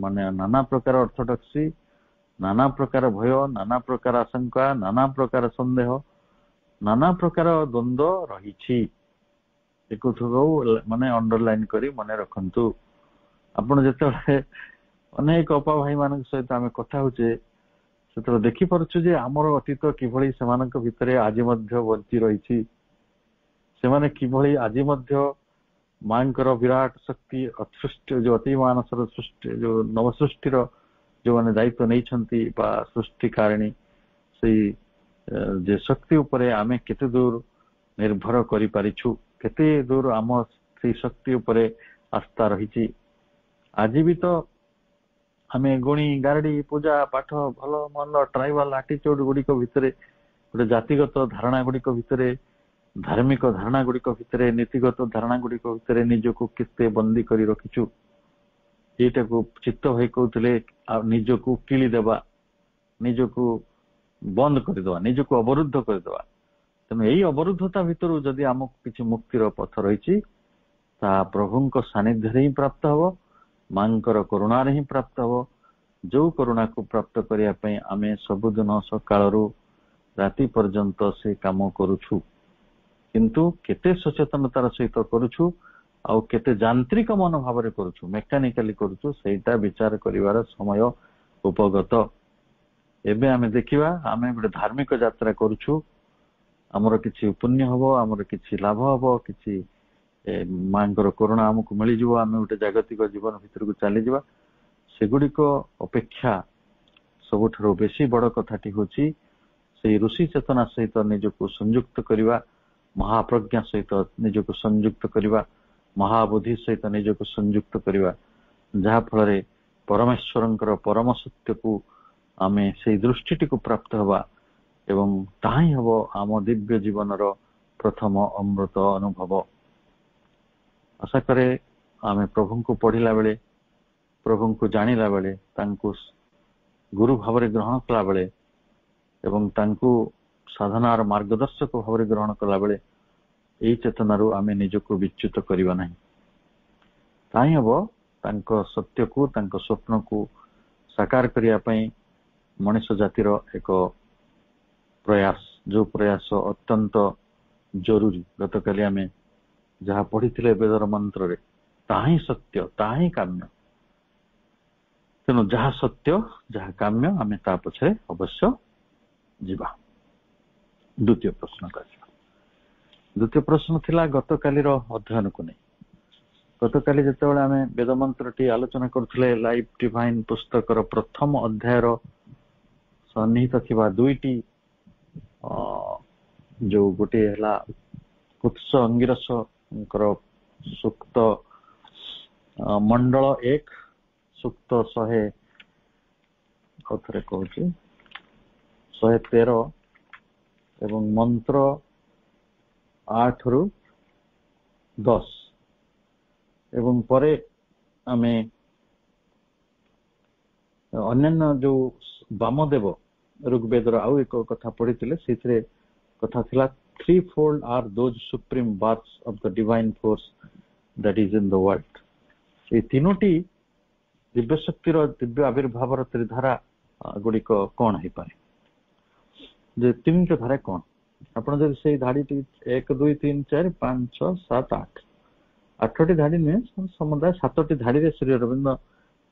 ମାନେ ନାନା ପ୍ରକାର ଅର୍ଥୋଡକ୍ସି, ନାନା ପ୍ରକାର ଭୟ, ନାନା ପ୍ରକାର ଆଶଙ୍କା, ନାନା ପ୍ରକାର ସନ୍ଦେହ, ନାନା ପ୍ରକାର ଦ୍ୱନ୍ଦ୍ୱ ରହିଛି। ଏକୁଥକୁ ମାନେ ଅଣ୍ଡରଲାଇନ କରି ମନେ ରଖନ୍ତୁ। ଆପଣ ଯେତେବେଳେ ଅନେକ ଅପା ଭାଇ ମାନଙ୍କ ସହିତ ଆମେ କଥା ହଉଛେ ସେତେବେଳେ ଦେଖିପାରୁଛୁ ଯେ ଆମର ଅତୀତ କିଭଳି ସେମାନଙ୍କ ଭିତରେ ଆଜି ମଧ୍ୟ ବଞ୍ଚି ରହିଛି। ସେମାନେ କିଭଳି ଆଜି ମଧ୍ୟ ମାଙ୍କର ବିରାଟ ଶକ୍ତି ଅସୃଷ୍ଟି ଯୋଉ ଅତି ମାନସର ସୃଷ୍ଟି ଯୋଉ ନବସୃଷ୍ଟିର ଯୋଉମାନେ ଦାୟିତ୍ୱ ନେଇଛନ୍ତି ବା ସୃଷ୍ଟିକାରିଣୀ ସେଇ ଯେ ଶକ୍ତି ଉପରେ ଆମେ କେତେ ଦୂର ନିର୍ଭର କରିପାରିଛୁ, କେତେ ଦୂର ଆମ ସେଇ ଶକ୍ତି ଉପରେ ଆସ୍ଥା ରହିଛି। ଆଜି ବି ତ ଆମେ ଗୁଣି ଗାରଡି ପୂଜା ପାଠ ଭଲ ମନ୍ଦ ଟ୍ରାଇବାଲ ଆଟିଚ୍ୟୁଡ ଗୁଡିକ ଭିତରେ ଗୋଟେ ଜାତିଗତ ଧାରଣା ଗୁଡିକ ଭିତରେ ଧାର୍ମିକ ଧାରଣା ଗୁଡିକ ଭିତରେ ନୀତିଗତ ଧାରଣା ଗୁଡିକ ଭିତରେ ନିଜକୁ କେତେ ବନ୍ଦୀ କରି ରଖିଛୁ। ଏଇଟାକୁ ଚିତ୍ତ ଭାଇ କହୁଥିଲେ ଆଉ ନିଜକୁ କିଳିଦେବା, ନିଜକୁ ବନ୍ଦ କରିଦେବା, ନିଜକୁ ଅବରୁଦ୍ଧ କରିଦେବା। ତେଣୁ ଏଇ ଅବରୁଦ୍ଧତା ଭିତରୁ ଯଦି ଆମକୁ କିଛି ମୁକ୍ତିର ପଥ ରହିଛି ତାହା ପ୍ରଭୁଙ୍କ ସାନ୍ନିଧ୍ୟରେ ହିଁ ପ୍ରାପ୍ତ ହବ, ମାଙ୍କର କରୁଣାରେ ହିଁ ପ୍ରାପ୍ତ ହବ। ଯୋଉ କରୁଣାକୁ ପ୍ରାପ୍ତ କରିବା ପାଇଁ ଆମେ ସବୁଦିନ ସକାଳରୁ ରାତି ପର୍ଯ୍ୟନ୍ତ ସେ କାମ କରୁଛୁ, କିନ୍ତୁ କେତେ ସଚେତନତାର ସହିତ କରୁଛୁ ଆଉ କେତେ ଯାନ୍ତ୍ରିକ ମନୋଭାବରେ କରୁଛୁ, ମେକାନିକାଲି କରୁଛୁ, ସେଇଟା ବିଚାର କରିବାର ସମୟ ଉପଗତ। ଏବେ ଆମେ ଦେଖିବା ଆମେ ଗୋଟେ ଧାର୍ମିକ ଯାତ୍ରା କରୁଛୁ, ଆମର କିଛି ପୁଣ୍ୟ ହବ, ଆମର କିଛି ଲାଭ ହବ, କିଛି ମାଙ୍କର କରୁଣା ଆମକୁ ମିଳିଯିବ, ଆମେ ଗୋଟେ ଜାଗତିକ ଜୀବନ ଭିତରକୁ ଚାଲିଯିବା। ସେଗୁଡିକ ଅପେକ୍ଷା ସବୁଠାରୁ ବେଶୀ ବଡ କଥାଟି ହଉଛି ସେଇ ଋଷି ଚେତନା ସହିତ ନିଜକୁ ସଂଯୁକ୍ତ କରିବା, ମହାପ୍ରଜ୍ଞା ସହିତ ନିଜକୁ ସଂଯୁକ୍ତ କରିବା, ମହାବୁଦ୍ଧି ସହିତ ନିଜକୁ ସଂଯୁକ୍ତ କରିବା, ଯାହା ଫଳରେ ପରମେଶ୍ୱରଙ୍କର ପରମ ସତ୍ୟକୁ ଆମେ ସେଇ ଦୃଷ୍ଟିଟିକୁ ପ୍ରାପ୍ତ ହେବା ଏବଂ ତାହା ହିଁ ହବ ଆମ ଦିବ୍ୟ ଜୀବନର ପ୍ରଥମ ଅମୃତ ଅନୁଭବ। ଆଶା କରେ ଆମେ ପ୍ରଭୁଙ୍କୁ ପଢିଲା ବେଳେ, ପ୍ରଭୁଙ୍କୁ ଜାଣିଲା ବେଳେ, ତାଙ୍କୁ ଗୁରୁ ଭାବରେ ଗ୍ରହଣ କଲା ବେଳେ ଏବଂ ତାଙ୍କୁ ସାଧନାର ମାର୍ଗଦର୍ଶକ ଭାବରେ ଗ୍ରହଣ କଲା ବେଳେ ଏଇ ଚେତନାରୁ ଆମେ ନିଜକୁ ବିଚ୍ୟୁତ କରିବା ନାହିଁ। ତାହା ହିଁ ହବ ତାଙ୍କ ସତ୍ୟକୁ, ତାଙ୍କ ସ୍ୱପ୍ନକୁ ସାକାର କରିବା ପାଇଁ ମଣିଷ ଜାତିର ଏକ ପ୍ରୟାସ, ଯୋଉ ପ୍ରୟାସ ଅତ୍ୟନ୍ତ ଜରୁରୀ। ଗତକାଲି ଆମେ ଯାହା ପଢିଥିଲେ ବେଦର ମନ୍ତ୍ରରେ, ତାହା ହିଁ ସତ୍ୟ, ତାହା ହିଁ କାମ୍ୟ। ତେଣୁ ଯାହା ସତ୍ୟ, ଯାହା କାମ୍ୟ, ଆମେ ତା ପଛରେ ଅବଶ୍ୟ ଯିବା। ଦ୍ୱିତୀୟ ପ୍ରଶ୍ନକୁ ଆସିବା। ଦ୍ୱିତୀୟ ପ୍ରଶ୍ନ ଥିଲା ଗତକାଲିର ଅଧ୍ୟୟନକୁ ନେଇ। ଗତକାଲି ଯେତେବେଳେ ଆମେ ବେଦ ମନ୍ତ୍ରଟି ଆଲୋଚନା କରୁଥିଲେ, ଲାଇଫ ଡିଭାଇନ ପୁସ୍ତକର ପ୍ରଥମ ଅଧ୍ୟାୟର ସନ୍ନିହିତ ଥିବା ଦୁଇଟି ଯୋଉ ଗୋଟିଏ ହେଲା କୁତ୍ସ ଅଙ୍ଗିରସଙ୍କର ସୂକ୍ତ ମଣ୍ଡଳ 1 ସୂକ୍ତ 100 କଥରେ କହୁଛି 113 ଏବଂ ମନ୍ତ୍ର 8 ରୁ 10 ଏବଂ ପରେ ଆମେ ଅନ୍ୟାନ୍ୟ ଯୋଉ ବାମଦେବ ଋଗ୍ବେଦର ଆଉ ଏକ କଥା ପଢିଥିଲେ, ସେଇଥିରେ କଥା ଥିଲା threefold are those supreme births of the divine force that is in the world। এই ତିନୋଟି ଦିବ୍ୟ ଶକ୍ତିର ଦିବ୍ୟ ଆବିର୍ଭାବର ତ୍ରିଧାରା ଗୁଡିକ କଣ ହେଇପାରେ? ଯେ ତିନିଟା ଧାରା କଣ? ଆପଣ ଯଦି ସେଇ ଧାଡିଟି 1 2 3 4 5 6 7 8 8ଟି ଧାଡି ନୁହେଁ, ସମୁଦାୟ 7ଟି ଧାଡିରେ ଶ୍ରୀ ଅରବିନ୍ଦ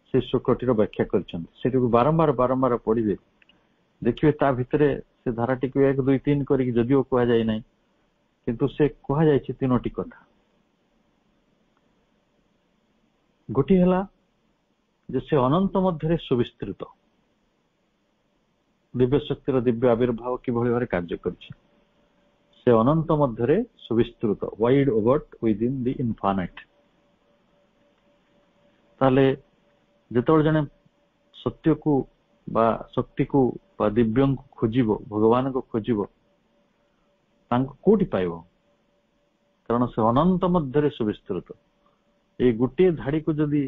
ସେ ଶ୍ଲୋକଟିର ବ୍ୟାଖ୍ୟା କରିଛନ୍ତି। ସେଟାକୁ ବାରମ୍ବାର ପଢିବେ, ଦେଖିବେ ତା ଭିତରେ ସେ ଧାରାଟିକୁ 1 2 3 କରିକି ଯଦିଓ କୁହାଯାଇ ନାହିଁ, କିନ୍ତୁ ସେ କୁହାଯାଇଛି ତିନୋଟି କଥା। ଗୋଟିଏ ହେଲା ଯେ ସେ ଅନନ୍ତ ମଧ୍ୟରେ ସୁବିସ୍ତୃତ, ଦିବ୍ୟ ଶକ୍ତିର ଦିବ୍ୟ ଆବିର୍ଭାବ କିଭଳି ଭାବରେ କାର୍ଯ୍ୟ କରିଛି। ସେ ଅନନ୍ତ ମଧ୍ୟରେ ସୁବିସ୍ତୃତ, ୱାଇଡ୍ ଓଭର ୱିଦିନ୍ ଦି ଇନଫାନାଇଟ୍। ତାହେଲେ ଯେତେବେଳେ ଜଣେ ସତ୍ୟକୁ ବା ଶକ୍ତିକୁ ବା ଦିବ୍ୟଙ୍କୁ ଖୋଜିବ, ଭଗବାନଙ୍କୁ ଖୋଜିବ, ତାଙ୍କୁ କୋଉଠି ପାଇବ? କାରଣ ସେ ଅନନ୍ତ ମଧ୍ୟରେ ସୁବିସ୍ତୃତ। ଏଇ ଗୋଟିଏ ଧାଡିକୁ ଯଦି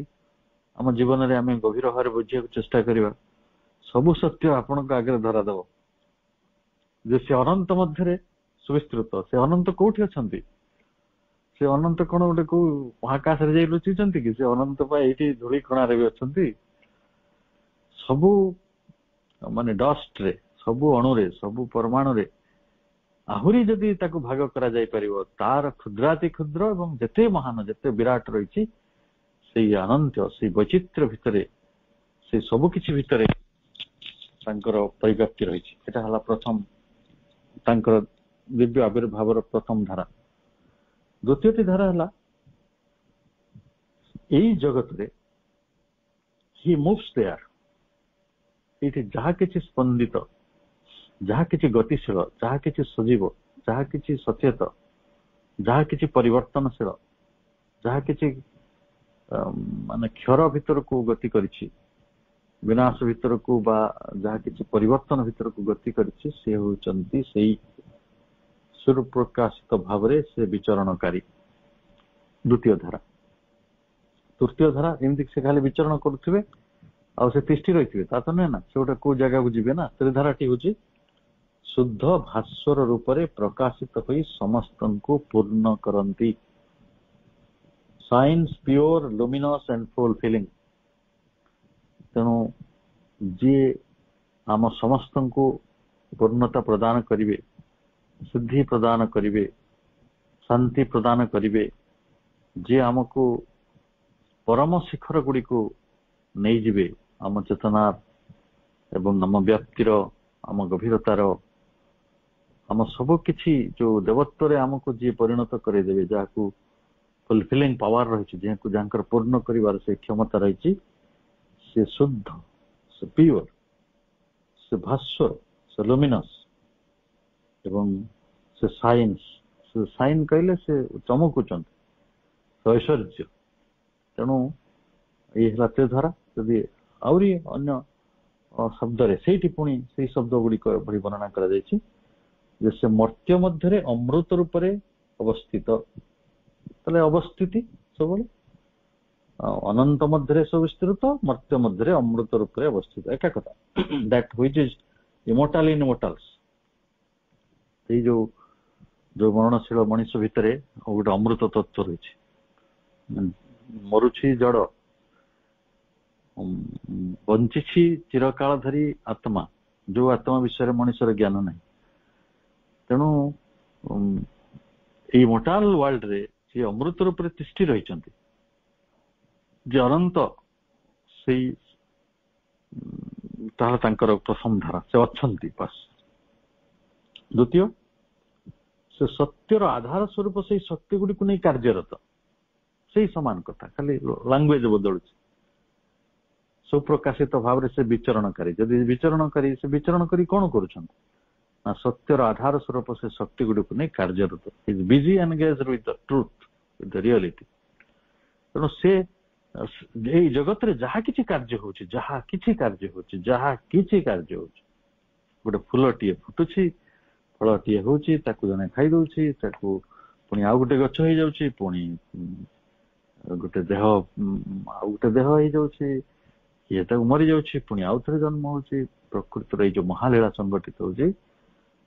ଆମ ଜୀବନରେ ଆମେ ଗଭୀର ଭାବରେ ବୁଝିବାକୁ ଚେଷ୍ଟା କରିବା, ସବୁ ସତ୍ୟ ଆପଣଙ୍କ ଆଗରେ ଧରାଦେବ ଯେ ସେ ଅନନ୍ତ ମଧ୍ୟରେ ସୁବିସ୍ତୃତ। ସେ ଅନନ୍ତ କୋଉଠି ଅଛନ୍ତି? ସେ ଅନନ୍ତ କଣ ଗୋଟେ କୋଉ ମହାକାଶରେ ଯାଇ ଲୁଚିଛନ୍ତି କି? ସେ ଅନନ୍ତ ପାଇଁ ଏଇଠି ଧୂଳି କଣାରେ ବି ଅଛନ୍ତି। ସବୁ ମାନେ ଡଷ୍ଟରେ, ସବୁ ଅଣୁରେ, ସବୁ ପରମାଣୁରେ ଆହୁରି ଯଦି ତାକୁ ଭାଗ କରାଯାଇ ପାରିବ, ତାର କ୍ଷୁଦ୍ରାତି କ୍ଷୁଦ୍ର ଏବଂ ଯେତେ ମହାନ ଯେତେ ବିରାଟ ରହିଛି ସେଇ ଅନନ୍ତ ସେଇ ବୈଚିତ୍ର୍ୟ ଭିତରେ ସେ ସବୁ କିଛି ଭିତରେ ତାଙ୍କର ପରିବ୍ୟାପ୍ତି ରହିଛି। ଏଟା ହେଲା ପ୍ରଥମ ତାଙ୍କର ଦିବ୍ୟ ଆବିର୍ଭାବର ପ୍ରଥମ ଧାରା। ଦ୍ୱିତୀୟଟି ଧାରା ହେଲା ଏଇ ଜଗତରେ ହି ମୁଭ୍ସ ଦେୟାର, ଏଇଠି ଯାହା କିଛି ସ୍ପନ୍ଦିତ, ଯାହା କିଛି ଗତିଶୀଳ, ଯାହା କିଛି ସଜୀବ, ଯାହା କିଛି ସଚେତ, ଯାହା କିଛି ପରିବର୍ତ୍ତନଶୀଳ, ଯାହା କିଛି ମାନେ କ୍ଷର ଭିତରକୁ ଗତି କରିଛି, ବିନାଶ ଭିତରକୁ ବା ଯାହା କିଛି ପରିବର୍ତ୍ତନ ଭିତରକୁ ଗତି କରିଛି, ସେ ହେଉଛନ୍ତି ସେଇ ସୁପ୍ରକାଶିତ ଭାବରେ ସେ ବିଚରଣକାରୀ। ଦ୍ୱିତୀୟ ଧାରା। ତୃତୀୟ ଧାରା ଏମିତି ସେ ଖାଲି ବିଚରଣ କରୁଥିବେ ଆଉ ସେ ତିଷ୍ଠି ରହିଥିବେ ତା ତ ନୁହେଁ ନା, ସେ ଗୋଟେ କୋଉ ଜାଗାକୁ ଯିବେ ନା। ତ୍ରିଧାରାଟି ହଉଛି ଶୁଦ୍ଧ ଭାସ୍ୱର ରୂପରେ ପ୍ରକାଶିତ ହୋଇ ସମସ୍ତଙ୍କୁ ପୂର୍ଣ୍ଣ କରନ୍ତି। Science pure luminous and fulfilling. ତେଣୁ ଯିଏ ଆମ ସମସ୍ତଙ୍କୁ ପୂର୍ଣ୍ଣତା ପ୍ରଦାନ କରିବେ, ଶୁଦ୍ଧି ପ୍ରଦାନ କରିବେ, ଶାନ୍ତି ପ୍ରଦାନ କରିବେ, ଯିଏ ଆମକୁ ପରମ ଶିଖର ଗୁଡିକୁ ନେଇଯିବେ, ଆମ ଚେତନା ଏବଂ ଆମ ବ୍ୟାପ୍ତିର, ଆମ ଗଭୀରତାର, ଆମ ସବୁ କିଛି ଯୋଉ ଦେବତ୍ୱରେ ଆମକୁ ଯିଏ ପରିଣତ କରେଇଦେବେ, ଯାହାକୁ ଫୁଲଫିଲିଂ ପାୱାର ରହିଛି, ଯାହାଙ୍କର ପୂର୍ଣ୍ଣ କରିବାର ସେ କ୍ଷମତା ରହିଛି, ସେ ଶୁଦ୍ଧ, ସେ ପିଓର, ସେ ଭାସ୍ୱର, ସେ ଲୁମିନସ୍ ଏବଂ ସେ ସାଇନ୍ସ। ସେ ସାଇନ୍ କହିଲେ ସେ ଚମକୁଛନ୍ତି, ସେ ଐଶ୍ୱର୍ଯ୍ୟ। ତେଣୁ ଏଇ ହେଲା ତ୍ରିଧାରା। ଯଦି ଆହୁରି ଅନ୍ୟ ଶବ୍ଦରେ ସେଇଠି ପୁଣି ସେଇ ଶବ୍ଦ ଗୁଡିକ ଭଳି ବର୍ଣ୍ଣନା କରାଯାଇଛି ଯେ ସେ ମର୍ତ୍ତ୍ୟ ମଧ୍ୟରେ ଅମୃତ ରୂପରେ ଅବସ୍ଥିତ। ତାହେଲେ ଅବସ୍ଥିତି ସବୁବେଳେ ଅନନ୍ତ ମଧ୍ୟରେ ସୁବିସ୍ତୃତ, ମର୍ତ୍ତ୍ୟ ମଧ୍ୟରେ ଅମୃତ ରୂପରେ ଅବସ୍ଥିତ, ଏକା କଥା। That which is immortal in immortals. ସେଇ ଯୋଉ ମରଣଶୀଳ ମଣିଷ ଭିତରେ ଗୋଟେ ଅମୃତ ତତ୍ଵ ରହିଛି। ମରୁଛି ଜଡ, ବଞ୍ଚିଛି ଚିରକାଳ ଧରି ଆତ୍ମା, ଯୋଉ ଆତ୍ମା ବିଷୟରେ ମଣିଷର ଜ୍ଞାନ ନାହିଁ। ତେଣୁ ଏଇ ମୋଟାଲ ୱାର୍ଲଡରେ ସେ ଅମୃତ ରୂପରେ ତିଷ୍ଠି ରହିଛନ୍ତି, ଯେ ଅନନ୍ତ, ସେଇ ତାହା ତାଙ୍କର ପ୍ରଥମ ଧାରା, ସେ ଅଛନ୍ତି ବାସ୍। ଦ୍ୱିତୀୟ, ସେ ସତ୍ୟର ଆଧାର ସ୍ୱରୂପ ସେଇ ଶକ୍ତି ଗୁଡିକୁ ନେଇ କାର୍ଯ୍ୟରତ। ସେଇ ସମାନ କଥା, ଖାଲି ଲାଙ୍ଗୁଏଜ ବଦଳୁଛି। ସୁପ୍ରକାଶିତ ଭାବରେ ସେ ବିଚରଣକାରୀ। ଯଦି ବିଚରଣକାରୀ, ସେ ବିଚରଣ କରି କଣ କରୁଛନ୍ତି ନା ସତ୍ୟର ଆଧାର ସ୍ୱରୂପ ସେ ଶକ୍ତି ଗୁଡିକୁ ନେଇ କାର୍ଯ୍ୟରତ। Is busy engaged with the truth, with the reality. ତେଣୁ ସେ ଏଇ ଜଗତରେ ଯାହା କିଛି କାର୍ଯ୍ୟ ହଉଛି, ଯାହା କିଛି କାର୍ଯ୍ୟ ହଉଛି, ଗୋଟେ ଫୁଲଟିଏ ଫୁଟୁଛି, ଫଳଟିଏ ହଉଛି, ତାକୁ ଜଣେ ଖାଇଦଉଛି, ତାକୁ ପୁଣି ଆଉ ଗୋଟେ ଗଛ ହେଇଯାଉଛି, ପୁଣି ଗୋଟେ ଦେହ ହେଇଯାଉଛି, ଇଏ ତାକୁ ମରିଯାଉଛି, ପୁଣି ଆଉ ଥରେ ଜନ୍ମ ହଉଛି। ପ୍ରକୃତିର ଏଇ ଯୋଉ ମହାଲୀଳା ସଂଗଠିତ ହଉଛି,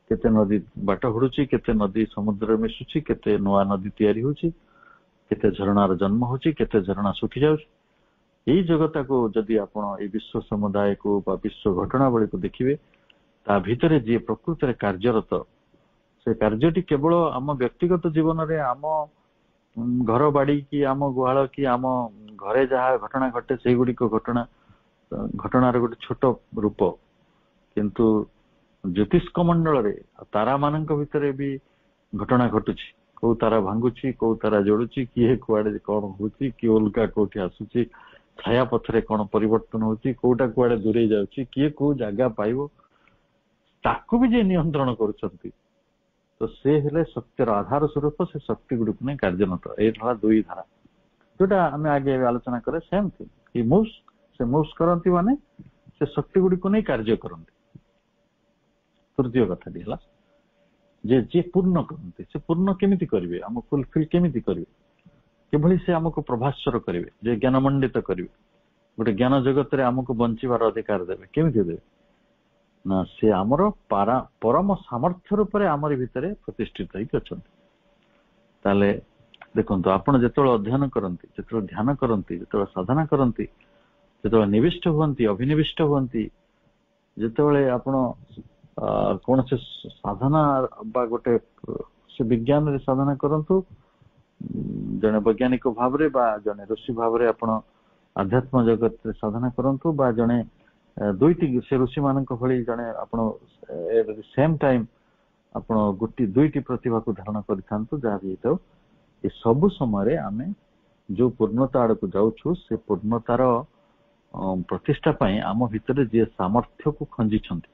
କେତେ ନଦୀ ବାଟ ହୁଡୁଛି, କେତେ ନଦୀ ସମୁଦ୍ରରେ ମିଶୁଛି, କେତେ ନୂଆ ନଦୀ ତିଆରି ହଉଛି, କେତେ ଝରଣାର ଜନ୍ମ ହଉଛି, କେତେ ଝରଣା ଶୁଖି ଯାଉଛି। ଏଇ ଜଗତକୁ ଯଦି ଆପଣ ଏଇ ବିଶ୍ୱ ସମୁଦାୟକୁ ବା ବିଶ୍ୱ ଘଟଣାବଳୀକୁ ଦେଖିବେ, ତା ଭିତରେ ଯିଏ ପ୍ରକୃତରେ କାର୍ଯ୍ୟରତ, ସେ କାର୍ଯ୍ୟଟି କେବଳ ଆମ ବ୍ୟକ୍ତିଗତ ଜୀବନରେ, ଆମ ଘର ବାଡି କି ଆମ ଗୁହାଳ କି ଆମ ଘରେ ଯାହା ଘଟଣା ଘଟେ, ସେଇଗୁଡିକ ଘଟଣାର ଗୋଟେ ଛୋଟ ରୂପ। କିନ୍ତୁ ଜ୍ୟୋତିଷ୍କ ମଣ୍ଡଳରେ ତାରା ମାନଙ୍କ ଭିତରେ ବି ଘଟଣା ଘଟୁଛି। କୋଉ ତାରା ଭାଙ୍ଗୁଛି, କୋଉ ତାରା ଯୋଡୁଛି, କିଏ କୁଆଡେ କଣ ହଉଛି, କିଏ ଉଲ୍କା କୋଉଠି ଆସୁଛି, ଛାୟା ପଥରେ କଣ ପରିବର୍ତ୍ତନ ହଉଛି, କୋଉଟା କୁଆଡେ ଦୂରେଇ ଯାଉଛି, କିଏ କୋଉ ଜାଗା ପାଇବ, ତାକୁ ବି ଯିଏ ନିୟନ୍ତ୍ରଣ କରୁଛନ୍ତି, ତ ସେ ହେଲେ ସତ୍ୟର ଆଧାର ସ୍ୱରୂପ। ସେ ଶକ୍ତି ଗୁଡିକୁ ନେଇ କାର୍ଯ୍ୟରତ। ଏଇଟା ହେଲା ଦୁଇ ଧାରା, ଯୋଉଟା ଆମେ ଆଗେ ଆଲୋଚନା କରେ। ସେମ୍ ଥିଙ୍ଗ, ସେ ମୁଭ୍ସ କରନ୍ତି, ମାନେ ସେ ଶକ୍ତି ଗୁଡିକୁ ନେଇ କାର୍ଯ୍ୟ କରନ୍ତି। ତୃତୀୟ କଥାଟି ହେଲା ଯେ ଯିଏ ପୂର୍ଣ୍ଣ କରନ୍ତି, ସେ ପୂର୍ଣ୍ଣ କେମିତି କରିବେ, ଆମକୁ ଫୁଲଫିଲ୍ କେମିତି କରିବେ, କିଭଳି ସେ ଆମକୁ ପ୍ରଭାସ୍ୱର କରିବେ, ଯେ ଜ୍ଞାନମଣ୍ଡିତ କରିବେ, ଗୋଟେ ଜ୍ଞାନ ଜଗତରେ ଆମକୁ ବଞ୍ଚିବାର ଅଧିକାର ଦେବେ। କେମିତି ଦେବେ ନା ସେ ଆମର ପରମ ସାମର୍ଥ୍ୟ ରୂପରେ ଆମରି ଭିତରେ ପ୍ରତିଷ୍ଠିତ ହେଇକି ଅଛନ୍ତି। ତାହେଲେ ଦେଖନ୍ତୁ, ଆପଣ ଯେତେବେଳେ ଅଧ୍ୟୟନ କରନ୍ତି, ଯେତେବେଳେ ଧ୍ୟାନ କରନ୍ତି, ଯେତେବେଳେ ସାଧନା କରନ୍ତି, ଯେତେବେଳେ ନିବିଷ୍ଟ ହୁଅନ୍ତି, ଅଭିନିବିଷ୍ଟ ହୁଅନ୍ତି, ଯେତେବେଳେ ଆପଣ କୌଣସି ସାଧନା ବା ଗୋଟେ ସେ ବିଜ୍ଞାନରେ ସାଧନା କରନ୍ତୁ, ଜଣେ ବୈଜ୍ଞାନିକ ଭାବରେ ବା ଜଣେ ଋଷି ଭାବରେ ଆପଣ ଆଧ୍ୟାତ୍ମ ଜଗତରେ ସାଧନା କରନ୍ତୁ, ବା ଜଣେ ଦୁଇଟି ସେ ଋଷି ମାନଙ୍କ ଭଳି ଜଣେ ଆପଣ ସେମ୍ ଟାଇମ୍ ଆପଣ ଦୁଇଟି ପ୍ରତିଭାକୁ ଧାରଣ କରିଥାନ୍ତୁ, ଯାହା ବି ହେଇଥାଉ। ଏ ସବୁ ସମୟରେ ଆମେ ଯୋଉ ପୂର୍ଣ୍ଣତା ଆଡକୁ ଯାଉଛୁ, ସେ ପୂର୍ଣ୍ଣତାର ପ୍ରତିଷ୍ଠା ପାଇଁ ଆମ ଭିତରେ ଯିଏ ସାମର୍ଥ୍ୟକୁ ଖଞ୍ଜିଛନ୍ତି,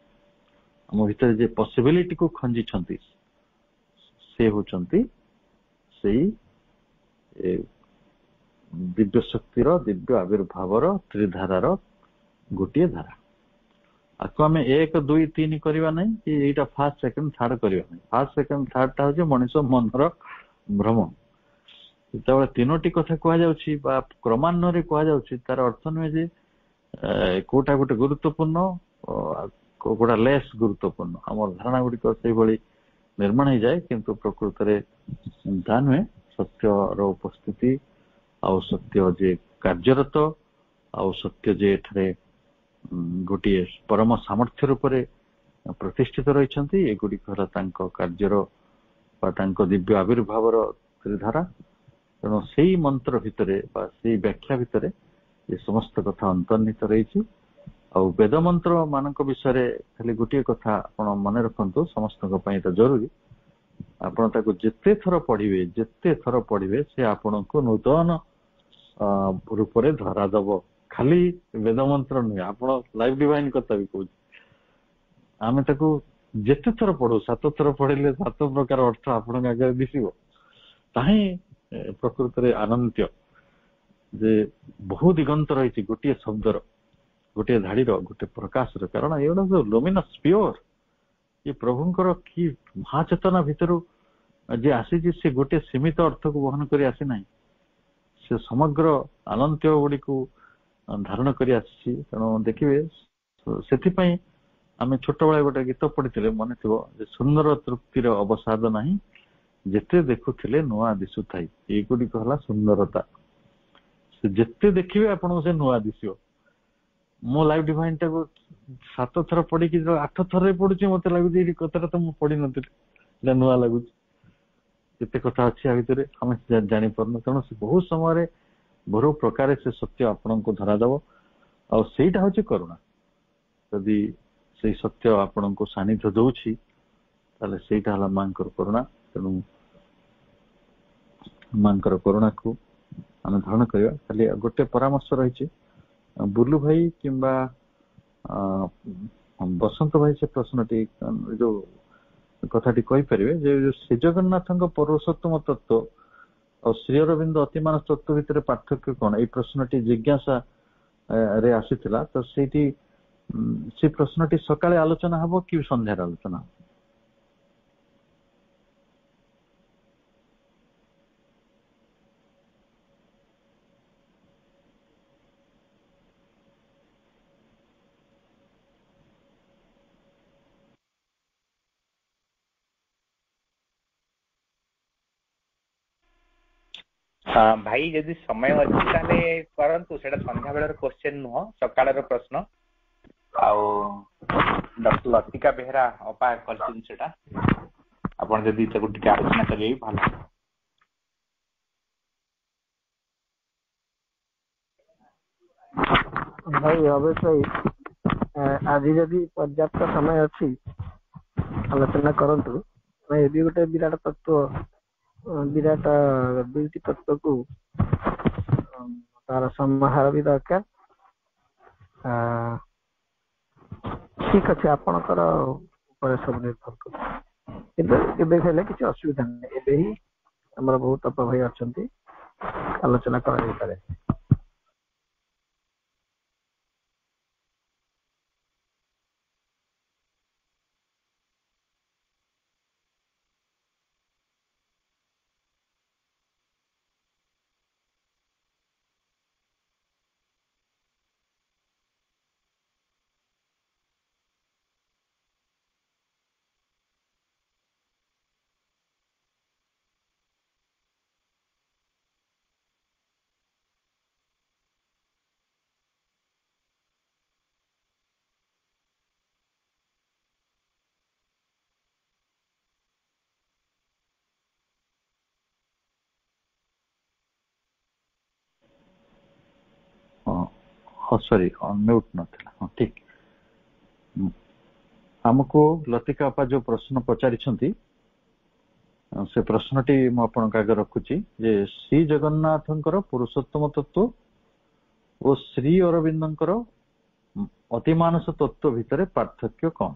ଆମ ଭିତରେ ଯେ ପସିବିଲିଟିକୁ ଖଞ୍ଜିଛନ୍ତି, ସେ ହଉଛନ୍ତି ସେଇ ଦିବ୍ୟ ଶକ୍ତିର, ଦିବ୍ୟ ଆବିର୍ଭାବର ତ୍ରିଧାରାର ଗୋଟିଏ ଧାରା। ଆକୁ ଆମେ 1, 2, 3 କରିବା ନାହିଁ, କି ଏଇଟା ଫାର୍ଷ୍ଟ, ସେକେଣ୍ଡ, ଥାର୍ଡ କରିବା ନାହିଁ। ଫାର୍ଷ୍ଟ, ସେକେଣ୍ଡ, ଥାର୍ଡଟା ହଉଛି ମଣିଷ ମନର ଭ୍ରମ। ଯେତେବେଳେ ତିନୋଟି କଥା କୁହାଯାଉଛି ବା କ୍ରମାନ୍ୱୟରେ କୁହାଯାଉଛି, ତାର ଅର୍ଥ ନୁହେଁ ଯେ କୋଉଟା ଗୋଟେ ଗୁରୁତ୍ୱପୂର୍ଣ୍ଣ, କୋଉଟା ଲେସ୍ ଗୁରୁତ୍ୱପୂର୍ଣ୍ଣ। ଆମର ଧାରଣା ଗୁଡିକ ସେଇଭଳି ନିର୍ମାଣ ହେଇଯାଏ, କିନ୍ତୁ ପ୍ରକୃତରେ ତାହା ନୁହେଁ। ସତ୍ୟର ଉପସ୍ଥିତି, ଆଉ ସତ୍ୟ ଯେ କାର୍ଯ୍ୟରତ, ଆଉ ସତ୍ୟ ଯେ ଏଠାରେ ଗୋଟିଏ ପରମ ସାମର୍ଥ୍ୟ ରୂପରେ ପ୍ରତିଷ୍ଠିତ ରହିଛନ୍ତି, ଏଗୁଡିକ ହେଲା ତାଙ୍କ କାର୍ଯ୍ୟର ବା ତାଙ୍କ ଦିବ୍ୟ ଆବିର୍ଭାବର ତ୍ରିଧାରା। ତେଣୁ ସେଇ ମନ୍ତ୍ର ଭିତରେ ବା ସେଇ ବ୍ୟାଖ୍ୟା ଭିତରେ ଏ ସମସ୍ତ କଥା ଅନ୍ତର୍ନିହିତ ରହିଛି। ଆଉ ବେଦ ମନ୍ତ୍ର ମାନଙ୍କ ବିଷୟରେ ଖାଲି ଗୋଟିଏ କଥା ଆପଣ ମନେ ରଖନ୍ତୁ, ସମସ୍ତଙ୍କ ପାଇଁ ଏଟା ଜରୁରୀ। ଆପଣ ତାକୁ ଯେତେ ଥର ପଢିବେ ସେ ଆପଣଙ୍କୁ ନୂତନ ରୂପରେ ଧରା ଦବ। ଖାଲି ବେଦ ମନ୍ତ୍ର ନୁହେଁ, ଆପଣ ଲାଇଫ୍ ଡିଭାଇନ୍ କଥା ବି କହୁଛି। ଆମେ ତାକୁ ଯେତେ ଥର ପଢୁ, 7 ଥର ପଢିଲେ 7 ପ୍ରକାର ଅର୍ଥ ଆପଣଙ୍କ ଆଗରେ ଦିଶିବ। ତାହିଁ ପ୍ରକୃତରେ ଆନନ୍ଦ ଯେ ବହୁ ଦିଗନ୍ତ ରହିଛି ଗୋଟିଏ ଶବ୍ଦର, ଗୋଟିଏ ଧାଡିର, ଗୋଟେ ପ୍ରକାଶର। କାରଣ ଏଗୁଡା ସବୁ ଲୁମିନସ୍, ପିଓର। ଏ ପ୍ରଭୁଙ୍କର କି ମହାଚେତନା ଭିତରୁ ଯେ ଆସିଛି, ସେ ଗୋଟେ ସୀମିତ ଅର୍ଥକୁ ବହନ କରି ଆସିନାହିଁ, ସେ ସମଗ୍ର ଅନନ୍ତ ଗୁଡିକୁ ଧାରଣ କରି ଆସିଛି। ତେଣୁ ଦେଖିବେ, ସେଥିପାଇଁ ଆମେ ଛୋଟବେଳେ ଗୋଟେ ଗୀତ ପଢିଥିଲେ, ମନେ ଥିବ, ଯେ ସୁନ୍ଦର ତୃପ୍ତିର ଅବସାଦ ନାହିଁ, ଯେତେ ଦେଖୁଥିଲେ ନୂଆ ଦିଶୁଥାଇ। ଏଇଗୁଡିକ ହେଲା ସୁନ୍ଦରତା। ସେ ଯେତେ ଦେଖିବେ ଆପଣଙ୍କୁ ସେ ନୂଆ ଦିଶିବ। ମୋ ଲାଇଫ୍ ଡିଭାଇନ୍ ଟାକୁ 7 ଥର ପଢିକି 8 ଥରରେ ପଢୁଛି, ମତେ ଲାଗୁଛି ଏଇ କଥାଟା ତ ମୁଁ ପଢିନଥିଲି, ଏଇଟା ନୂଆ ଲାଗୁଛି। କେତେ କଥା ଅଛି ଆ ଭିତରେ ଆମେ ଜାଣିପାରୁନୁ। ତେଣୁ ସେ ବହୁତ ସମୟରେ ବହୁ ପ୍ରକାର ସେ ସତ୍ୟ ଆପଣଙ୍କୁ ଧରାଦବ, ଆଉ ସେଇଟା ହଉଛି କରୁଣା। ଯଦି ସେଇ ସତ୍ୟ ଆପଣଙ୍କୁ ସାନ୍ନିଧ୍ୟ ଦଉଛି, ତାହେଲେ ସେଇଟା ହେଲା ମାଙ୍କର କରୁଣା। ତେଣୁ ମାଙ୍କର କରୁଣାକୁ ଆମେ ଧାରଣ କରିବା। ଖାଲି ଗୋଟେ ପରାମର୍ଶ ରହିଛି, ବୁଲୁ ଭାଇ କିମ୍ବା ବସନ୍ତ ଭାଇ ସେ ପ୍ରଶ୍ନଟି, ଯୋଉ କଥାଟି କହିପାରିବେ ଯେ ଶ୍ରୀ ଜଗନ୍ନାଥଙ୍କ ପୌରୁଷୋତ୍ତମ ତତ୍ଵ ଆଉ ଶ୍ରୀ ଅରବିନ୍ଦ ଅତିମାନସ ତତ୍ଵ ଭିତରେ ପାର୍ଥକ୍ୟ କଣ? ଏଇ ପ୍ରଶ୍ନଟି ଜିଜ୍ଞାସା ରେ ଆସିଥିଲା। ତ ସେଇଠି ସେ ପ୍ରଶ୍ନଟି ସକାଳେ ଆଲୋଚନା ହବ କି ସନ୍ଧ୍ୟାରେ ଆଲୋଚନା ହବ? ଭାଇ ଯଦି ସମୟ ଅଛି ତାହେଲେ କରନ୍ତୁ, ସେଟା ସନ୍ଧ୍ୟା ବେଳର କ୍ୱେଶ୍ଚେନ୍ ନୁହଁ, ସକାଳର ପ୍ରଶ୍ନ। ଆଉ ଡକ୍ଟର ଲତିକା ବେହେରା ଅପା କରିଛନ୍ତି ସେଟା, ଆପଣ ଯଦି ତାକୁ ଟିକେ ଆଲୋଚନା କରିବେ ଭଲ। ଭାଇ ଅବଶ୍ୟ ଆଜି ଯଦି ପର୍ଯ୍ୟାପ୍ତ ସମୟ ଅଛି ଆଲୋଚନା କରନ୍ତୁ। ଏ ବି ଗୋଟେ ବିରାଟ ତତ୍ଵ, ବିରାଟ ଦୁଇଟି ତତ୍ଵକୁ ତାର ସମାହାର ବି ଦରକାର। ଠିକ ଅଛି, ଆପଣଙ୍କର ଉପରେ ସବୁ ନିର୍ଭର କରୁଛି। କିନ୍ତୁ ଏବେ ହେଲେ କିଛି ଅସୁବିଧା ନାହିଁ, ଏବେ ହିଁ ଆମର ବହୁତ ଅପ ଭାଇ ଅଛନ୍ତି, ଆଲୋଚନା କରାଯାଇପାରେ। सॉरी म्यूट नथिला ठीक हमको लतिका अपा जो प्रश्न पचारिछंती से प्रश्नटी मु आपनका आगे रखुची जे श्री जगन्नाथंकर पुरुषोत्तम तत्व और श्री अरविंदंकर अतिमानस तत्व भितर पार्थक्य कौन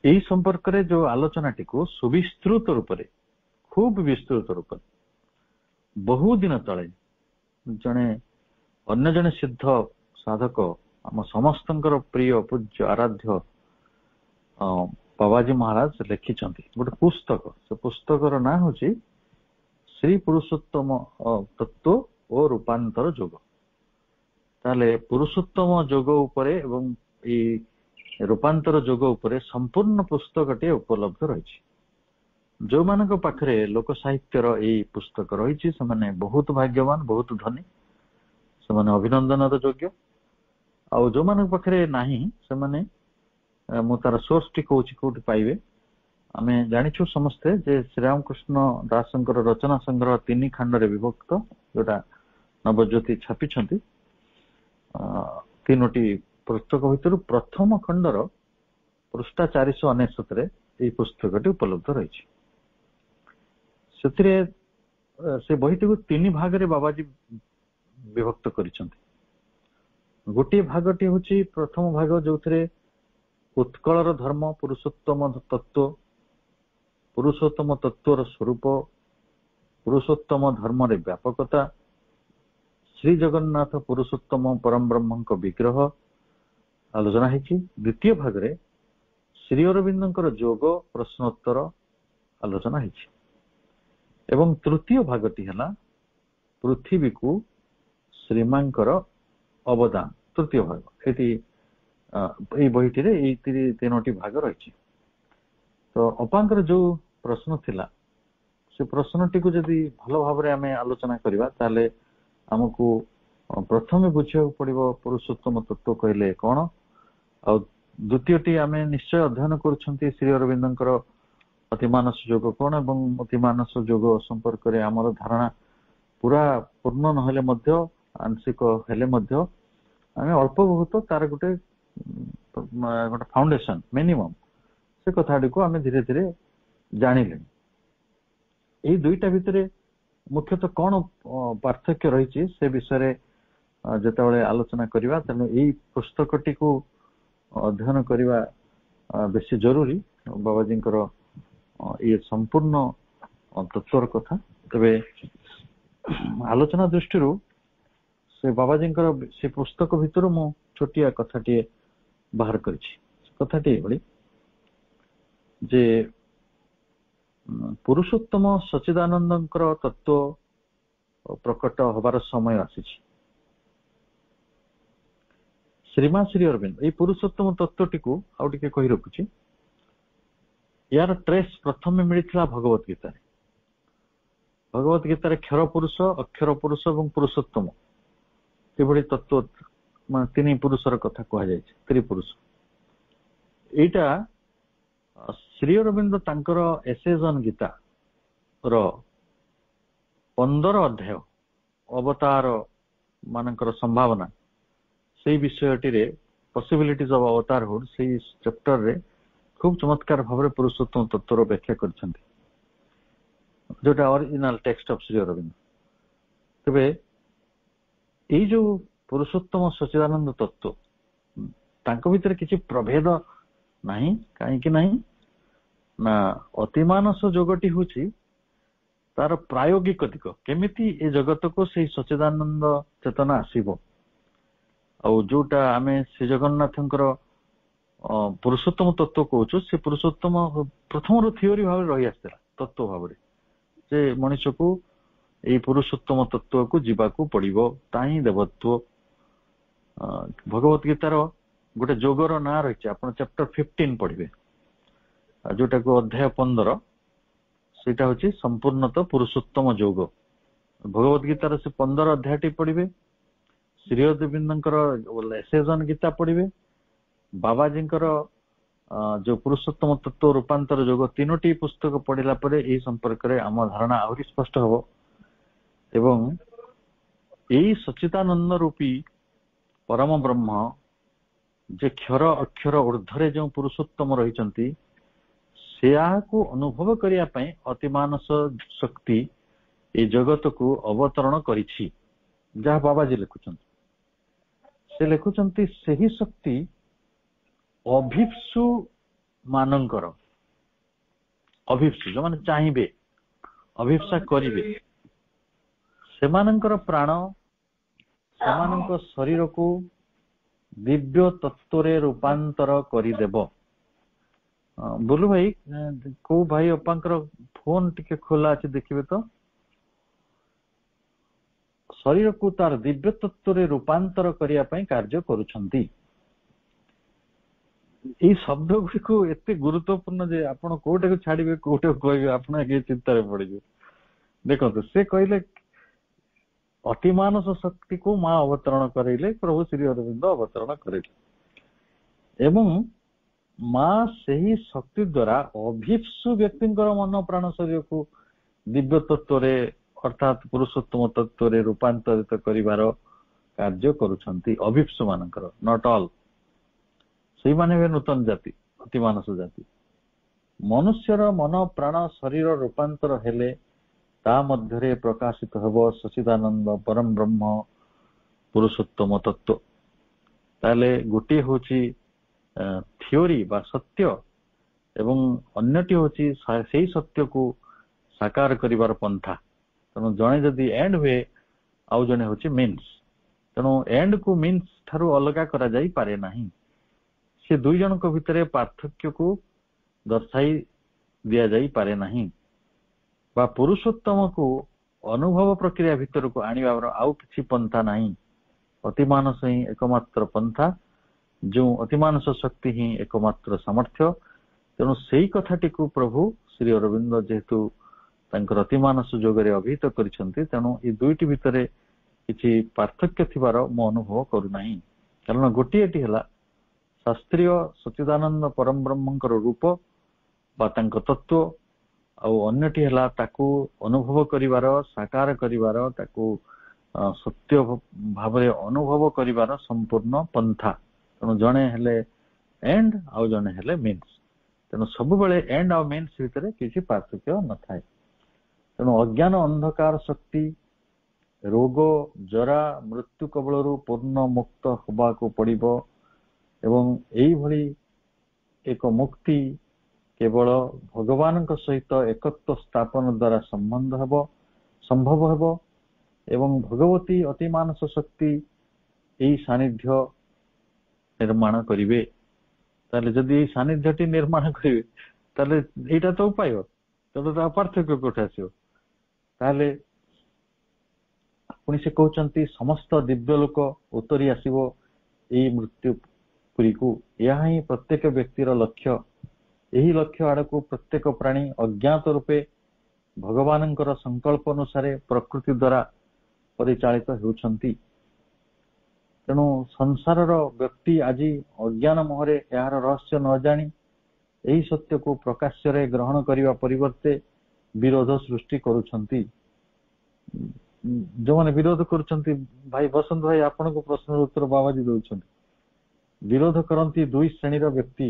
यही संपर्क रे जो आलोचनाटी को सुविस्तृत रूप रे खूब विस्तृत रूप बहु दिन तले जने अन्य जने सिद्ध साधक आम समस्तंकर प्रिय पूज्य आराध्य बाबाजी महाराज लिखिछंती गोटे पुस्तक से पुस्तकर ना होची श्री पुरुषोत्तम तत्व और रूपांतर जोग ताले पुरुषोत्तम जोग उपरे एवं रूपांतर जोग उपरे संपूर्ण पुस्तकटी उपलब्ध रही जो मानक पाखरे लोक साहित्यर यही पुस्तक रही से माने बहुत भाग्यवान बहुत धनी से माने अभिनंदन योग्य आउ जो मानक पाखरे नाही से माने मु तार सोर्स टी कहूँ कोठी पाइबे आमे जानिछु समस्ते जे श्री रामकृष्ण दासंकर रचना संग्रह 3 खंड रे विभक्त जोटा नवज्योति छापिछंती 3टी पुस्तक भितर प्रथम खंडर पृष्ठा 499 रे एई पुस्तकटी उपलब्ध रही से बहिटी को 3 भाग रे बाबाजी विभक्त करिसंती गोटे भागटी होची प्रथम भाग जोथरे उत्कलर धर्म पुरुषोत्तम तत्वर स्वरूप पुरुषोत्तम धर्म रे व्यापकता श्री जगन्नाथ पुरुषोत्तम परम ब्रह्म विग्रह आलोचना है द्वितीय भाग रे श्री अरविंदंकर जोग प्रश्नोत्तर आलोचना है एवं तृतीय भागटी है पृथ्वी को श्रीमांकर अवदान तृतीय भाग ये बहीटी रे 3टी भाग रही तो अपांकर जो प्रश्न थिला से प्रश्नटी को जदि भल भाव में आमे आलोचना करबा ताले हमको प्रथम बुझिया पड़िबो पुरुषोत्तम तत्व कहले कौन आ द्वितीयटी आमे निश्चय अध्ययन करूछंती श्री अरविंदंकर अतिमानस जोग कौन एवं अतिमानस जोग संपर्क रे हमर धारणा पूरा पूर्ण नहले मध्य आंशिक हेले मध्य आमे अल्प बहुत तार गोटे फाउंडेशन मिनिमम से कथाटी को आमे धीरे धीरे जानिले एई दुईटा भितरे मुख्यतः कौन पार्थक्य रही से विषय जेतेबेले आलोचना करिबा तने एई पुस्तकटी को अध्ययन करिबा बेसी जरूरी बाबाजींकर ये संपूर्ण तत्वर कथा तबे आलोचना दृष्टि से बाबाजींकर से पुस्तक भितर मु छोटिया कथाटी बाहर करिछि कथाटी बड़ी जे पुरुषोत्तम सच्चिदानंदंकर तत्व प्रकट होबार समय आसीछि श्रीमान श्री अरविंद ये पुरुषोत्तम तत्वटी को आउ टिके कहि रखुछि यार ट्रेस प्रथम मिलिथिला भगवत गीता रे क्षर पुरुष अक्षर पुरुष और पुरुषोत्तम एभली तत्व मान 3 पुरुषर कथा कह जाय त्रिपुरुष एटा श्री अरविंद तांकर एसेजन गीता रो 15 अध्याय अवतार मानकर संभावना से विषयटी रे पॉसिबिलिटीज ऑफ अवतारहुड से चैप्टर रे खूब चमत्कार भाव में पुरुषोत्तम तत्वर व्याख्या करछंती जोटा original text of Shri Aurobindo तबे एई जो पुरुषोत्तम सच्चिदानंद तत्व तांको भीतर किछि प्रभेद नाही काहे कि नाही ना अतिमानस जोगटी होची तार प्रायोगिक दिक केमिति ए जगत को से सच्चिदानंद चेतना आसीबो आ जोटा आमे श्री जगन्नाथंकर पुरुषोत्तम तत्व कहूँ से पुरुषोत्तम प्रथम थियोरी भाव रही आसला तत्व भाव से मनुष्य को यही पुरुषोत्तम तत्व को जीवाकू पड़ो ताही देवत्व भगवत गीतार गोटे जोगर ना रही आप चैप्टर 15 पढ़े जोटा को अध्याय 15 सेटा हूँ संपूर्णतः पुरुषोत्तम जोग भगवत गीतार से 15 अध्याय पढ़े श्री अरविंदंकर एसेजन गीता पढ़े बाबाजींकर जो पुरुषोत्तम तत्व रूपांतर जोग 3टी पुस्तक पढ़ला परे यही संपर्क रे आम धारणा आहरी स्पष्ट हबो एवं ଏଇ ସଚିଦାନନ୍ଦ ରୂପୀ ପରମ ବ୍ରହ୍ମ ଯେ କ୍ଷର ଅକ୍ଷର ଊର୍ଦ୍ଧ୍ୱରେ ଯେଉଁ ପୁରୁଷୋତ୍ତମ ରହିଛନ୍ତି ସେହାକୁ ଅନୁଭବ କରିବା ପାଇଁ ଅତିମାନସ ଶକ୍ତି ଏ ଜଗତକୁ ଅବତରଣ କରିଛି। ଯାହା ବାବାଜୀ ଲେଖୁଛନ୍ତି, ସେ ଲେଖୁଛନ୍ତି ସେହି ଶକ୍ତି ଅଭିପ୍ସୁ ମାନଙ୍କର, ଅଭିପ୍ସୁ ଯୋଉମାନେ ଚାହିଁବେ ଅଭିପ୍ସା କରିବେ, ସେମାନଙ୍କର ପ୍ରାଣ ସେମାନଙ୍କ ଶରୀରକୁ ଦିବ୍ୟ ତତ୍ତ୍ୱରେ ରୂପାନ୍ତର କରିଦେବ। ବୋଲୁ ଭାଇ, କୋଉ ଭାଇ ଅପାଙ୍କର ଫୋନ ଟିକେ ଖୋଲା ଅଛି ଦେଖିବେ ତ। ଶରୀରକୁ ତାର ଦିବ୍ୟ ତତ୍ତ୍ୱରେ ରୂପାନ୍ତର କରିବା ପାଇଁ କାର୍ଯ୍ୟ କରୁଛନ୍ତି। ଏଇ ଶବ୍ଦ ଗୁଡିକୁ ଏତେ ଗୁରୁତ୍ୱପୂର୍ଣ୍ଣ ଯେ ଆପଣ କୋଉଟାକୁ ଛାଡିବେ କୋଉଟାକୁ କହିବେ ଆପଣ ଏ ଚିନ୍ତାରେ ପଡିଯିବେ। ଦେଖନ୍ତୁ, ସେ କହିଲେ ଅତିମାନସ ଶକ୍ତିକୁ ମା ଅବତରଣ କରେଇଲେ, ପ୍ରଭୁ ଶ୍ରୀ ଅରବିନ୍ଦ ଅବତରଣ କରେଇଲେ ଏବଂ ମା ସେହି ଶକ୍ତି ଦ୍ୱାରା ଅଭିପ୍ସୁ ବ୍ୟକ୍ତିଙ୍କର ମନ ପ୍ରାଣ ଶରୀରକୁ ଦିବ୍ୟ ତତ୍ତ୍ୱରେ ଅର୍ଥାତ୍ ପୁରୁଷୋତ୍ତମ ତତ୍ତ୍ୱରେ ରୂପାନ୍ତରିତ କରିବାର କାର୍ଯ୍ୟ କରୁଛନ୍ତି। ଅଭିପ୍ସୁ ମାନଙ୍କର, ନଟ୍ ଅଲ୍। ସେଇମାନେ ଏବେ ନୂତନ ଜାତି, ଅତିମାନସ ଜାତି। ମନୁଷ୍ୟର ମନ ପ୍ରାଣ ଶରୀର ରୂପାନ୍ତର ହେଲେ ତା ମଧ୍ୟରେ ପ୍ରକାଶିତ ହେବ ସଚିଦାନନ୍ଦ ପରମ ବ୍ରହ୍ମ ପୁରୁଷୋତ୍ତମ ତତ୍ତ୍ୱ। ତାହେଲେ ଗୋଟିଏ ହଉଛି ଥିଓରି ବା ସତ୍ୟ ଏବଂ ଅନ୍ୟଟି ହଉଛି ସେଇ ସତ୍ୟକୁ ସାକାର କରିବାର ପନ୍ଥା। ତେଣୁ ଜଣେ ଯଦି ଏଣ୍ଡ ହୁଏ, ଆଉ ଜଣେ ହଉଛି ମିନ୍ସ। ତେଣୁ ଏଣ୍ଡ କୁ ମିନ୍ସ ଠାରୁ ଅଲଗା କରାଯାଇ ପାରେ ନାହିଁ। ସେ ଦୁଇ ଜଣଙ୍କ ଭିତରେ ପାର୍ଥକ୍ୟକୁ ଦର୍ଶାଇ ଦିଆଯାଇପାରେ ନାହିଁ। ବା ପୁରୁଷୋତ୍ତମକୁ ଅନୁଭବ ପ୍ରକ୍ରିୟା ଭିତରକୁ ଆଣିବାର ଆଉ କିଛି ପନ୍ଥା ନାହିଁ। ଅତିମାନସ ହିଁ ଏକମାତ୍ର ପନ୍ଥା, ଯେଉଁ ଅତିମାନସ ଶକ୍ତି ହିଁ ଏକମାତ୍ର ସାମର୍ଥ୍ୟ। ତେଣୁ ସେଇ କଥାଟିକୁ ପ୍ରଭୁ ଶ୍ରୀ ଅରବିନ୍ଦ ଯେହେତୁ ତାଙ୍କର ଅତିମାନସ ଯୋଗରେ ଅଭିହିତ କରିଛନ୍ତି, ତେଣୁ ଏ ଦୁଇଟି ଭିତରେ କିଛି ପାର୍ଥକ୍ୟ ଥିବାର ମୁଁ ଅନୁଭବ କରୁନାହିଁ। କାରଣ ଗୋଟିଏଟି ହେଲା ଶାସ୍ତ୍ରୀୟ ସଚିଦାନନ୍ଦ ପରମ ବ୍ରହ୍ମଙ୍କର ରୂପ ବା ତାଙ୍କ ତତ୍ତ୍ୱ, ଆଉ ଅନ୍ୟଟି ହେଲା ତାକୁ ଅନୁଭବ କରିବାର, ସାକାର କରିବାର, ତାକୁ ସତ୍ୟ ଭାବରେ ଅନୁଭବ କରିବାର ସମ୍ପୂର୍ଣ୍ଣ ପନ୍ଥା। ତେଣୁ ଜଣେ ହେଲେ ଏଣ୍ଡ ଆଉ ଜଣେ ହେଲେ ମିନ୍ସ। ତେଣୁ ସବୁବେଳେ ଏଣ୍ଡ ଆଉ ମିନ୍ସ ଭିତରେ କିଛି ପାର୍ଥକ୍ୟ ନଥାଏ। ତେଣୁ ଅଜ୍ଞାନ ଅନ୍ଧକାର ଶକ୍ତି ରୋଗ ଜରା ମୃତ୍ୟୁ କବଳରୁ ପୂର୍ଣ୍ଣ ମୁକ୍ତ ହେବାକୁ ପଡିବ ଏବଂ ଏଇଭଳି ଏକ ମୁକ୍ତି କେବଳ ଭଗବାନଙ୍କ ସହିତ ଏକତ୍ୱ ସ୍ଥାପନ ଦ୍ୱାରା ସମ୍ଭବ ହେବ ଏବଂ ଭଗବତୀ ଅତିମାନସ ଶକ୍ତି ଏଇ ସାନ୍ନିଧ୍ୟ ନିର୍ମାଣ କରିବେ। ତାହେଲେ ଯଦି ଏଇ ସାନ୍ନିଧ୍ୟଟି ନିର୍ମାଣ କରିବେ ତାହେଲେ ଏଇଟା ତ ଉପାୟ, ତେଣୁ ତା ପାର୍ଥକ୍ୟ କୋଉଠି ଆସିବ? ତାହେଲେ ପୁଣି ସେ କହୁଛନ୍ତି ସମସ୍ତ ଦିବ୍ୟ ଲୋକ ଉତରି ଆସିବ ଏଇ ମୃତ୍ୟୁ ପୁରୀକୁ। ଏହା ହିଁ ପ୍ରତ୍ୟେକ ବ୍ୟକ୍ତିର ଲକ୍ଷ୍ୟ। ଏହି ଲକ୍ଷ୍ୟ ଆଡକୁ ପ୍ରତ୍ୟେକ ପ୍ରାଣୀ ଅଜ୍ଞାତ ରୂପେ ଭଗବାନଙ୍କର ସଂକଳ୍ପ ଅନୁସାରେ ପ୍ରକୃତି ଦ୍ୱାରା ପରିଚାଳିତ ହେଉଛନ୍ତି। ତେଣୁ ସଂସାରର ବ୍ୟକ୍ତି ଆଜି ଅଜ୍ଞାନ ମୋହରେ ଏହାର ରହସ୍ୟ ନ ଜାଣି ଏହି ସତ୍ୟକୁ ପ୍ରକାଶ୍ୟରେ ଗ୍ରହଣ କରିବା ପରିବର୍ତ୍ତେ ବିରୋଧ ସୃଷ୍ଟି କରୁଛନ୍ତି। ଯୋଉମାନେ ବିରୋଧ କରୁଛନ୍ତି, ଭାଇ ବସନ୍ତ ଭାଇ ଆପଣଙ୍କ ପ୍ରଶ୍ନର ଉତ୍ତର ବାବାଜୀ ଦଉଛନ୍ତି। ବିରୋଧ କରନ୍ତି ଦୁଇ ଶ୍ରେଣୀର ବ୍ୟକ୍ତି।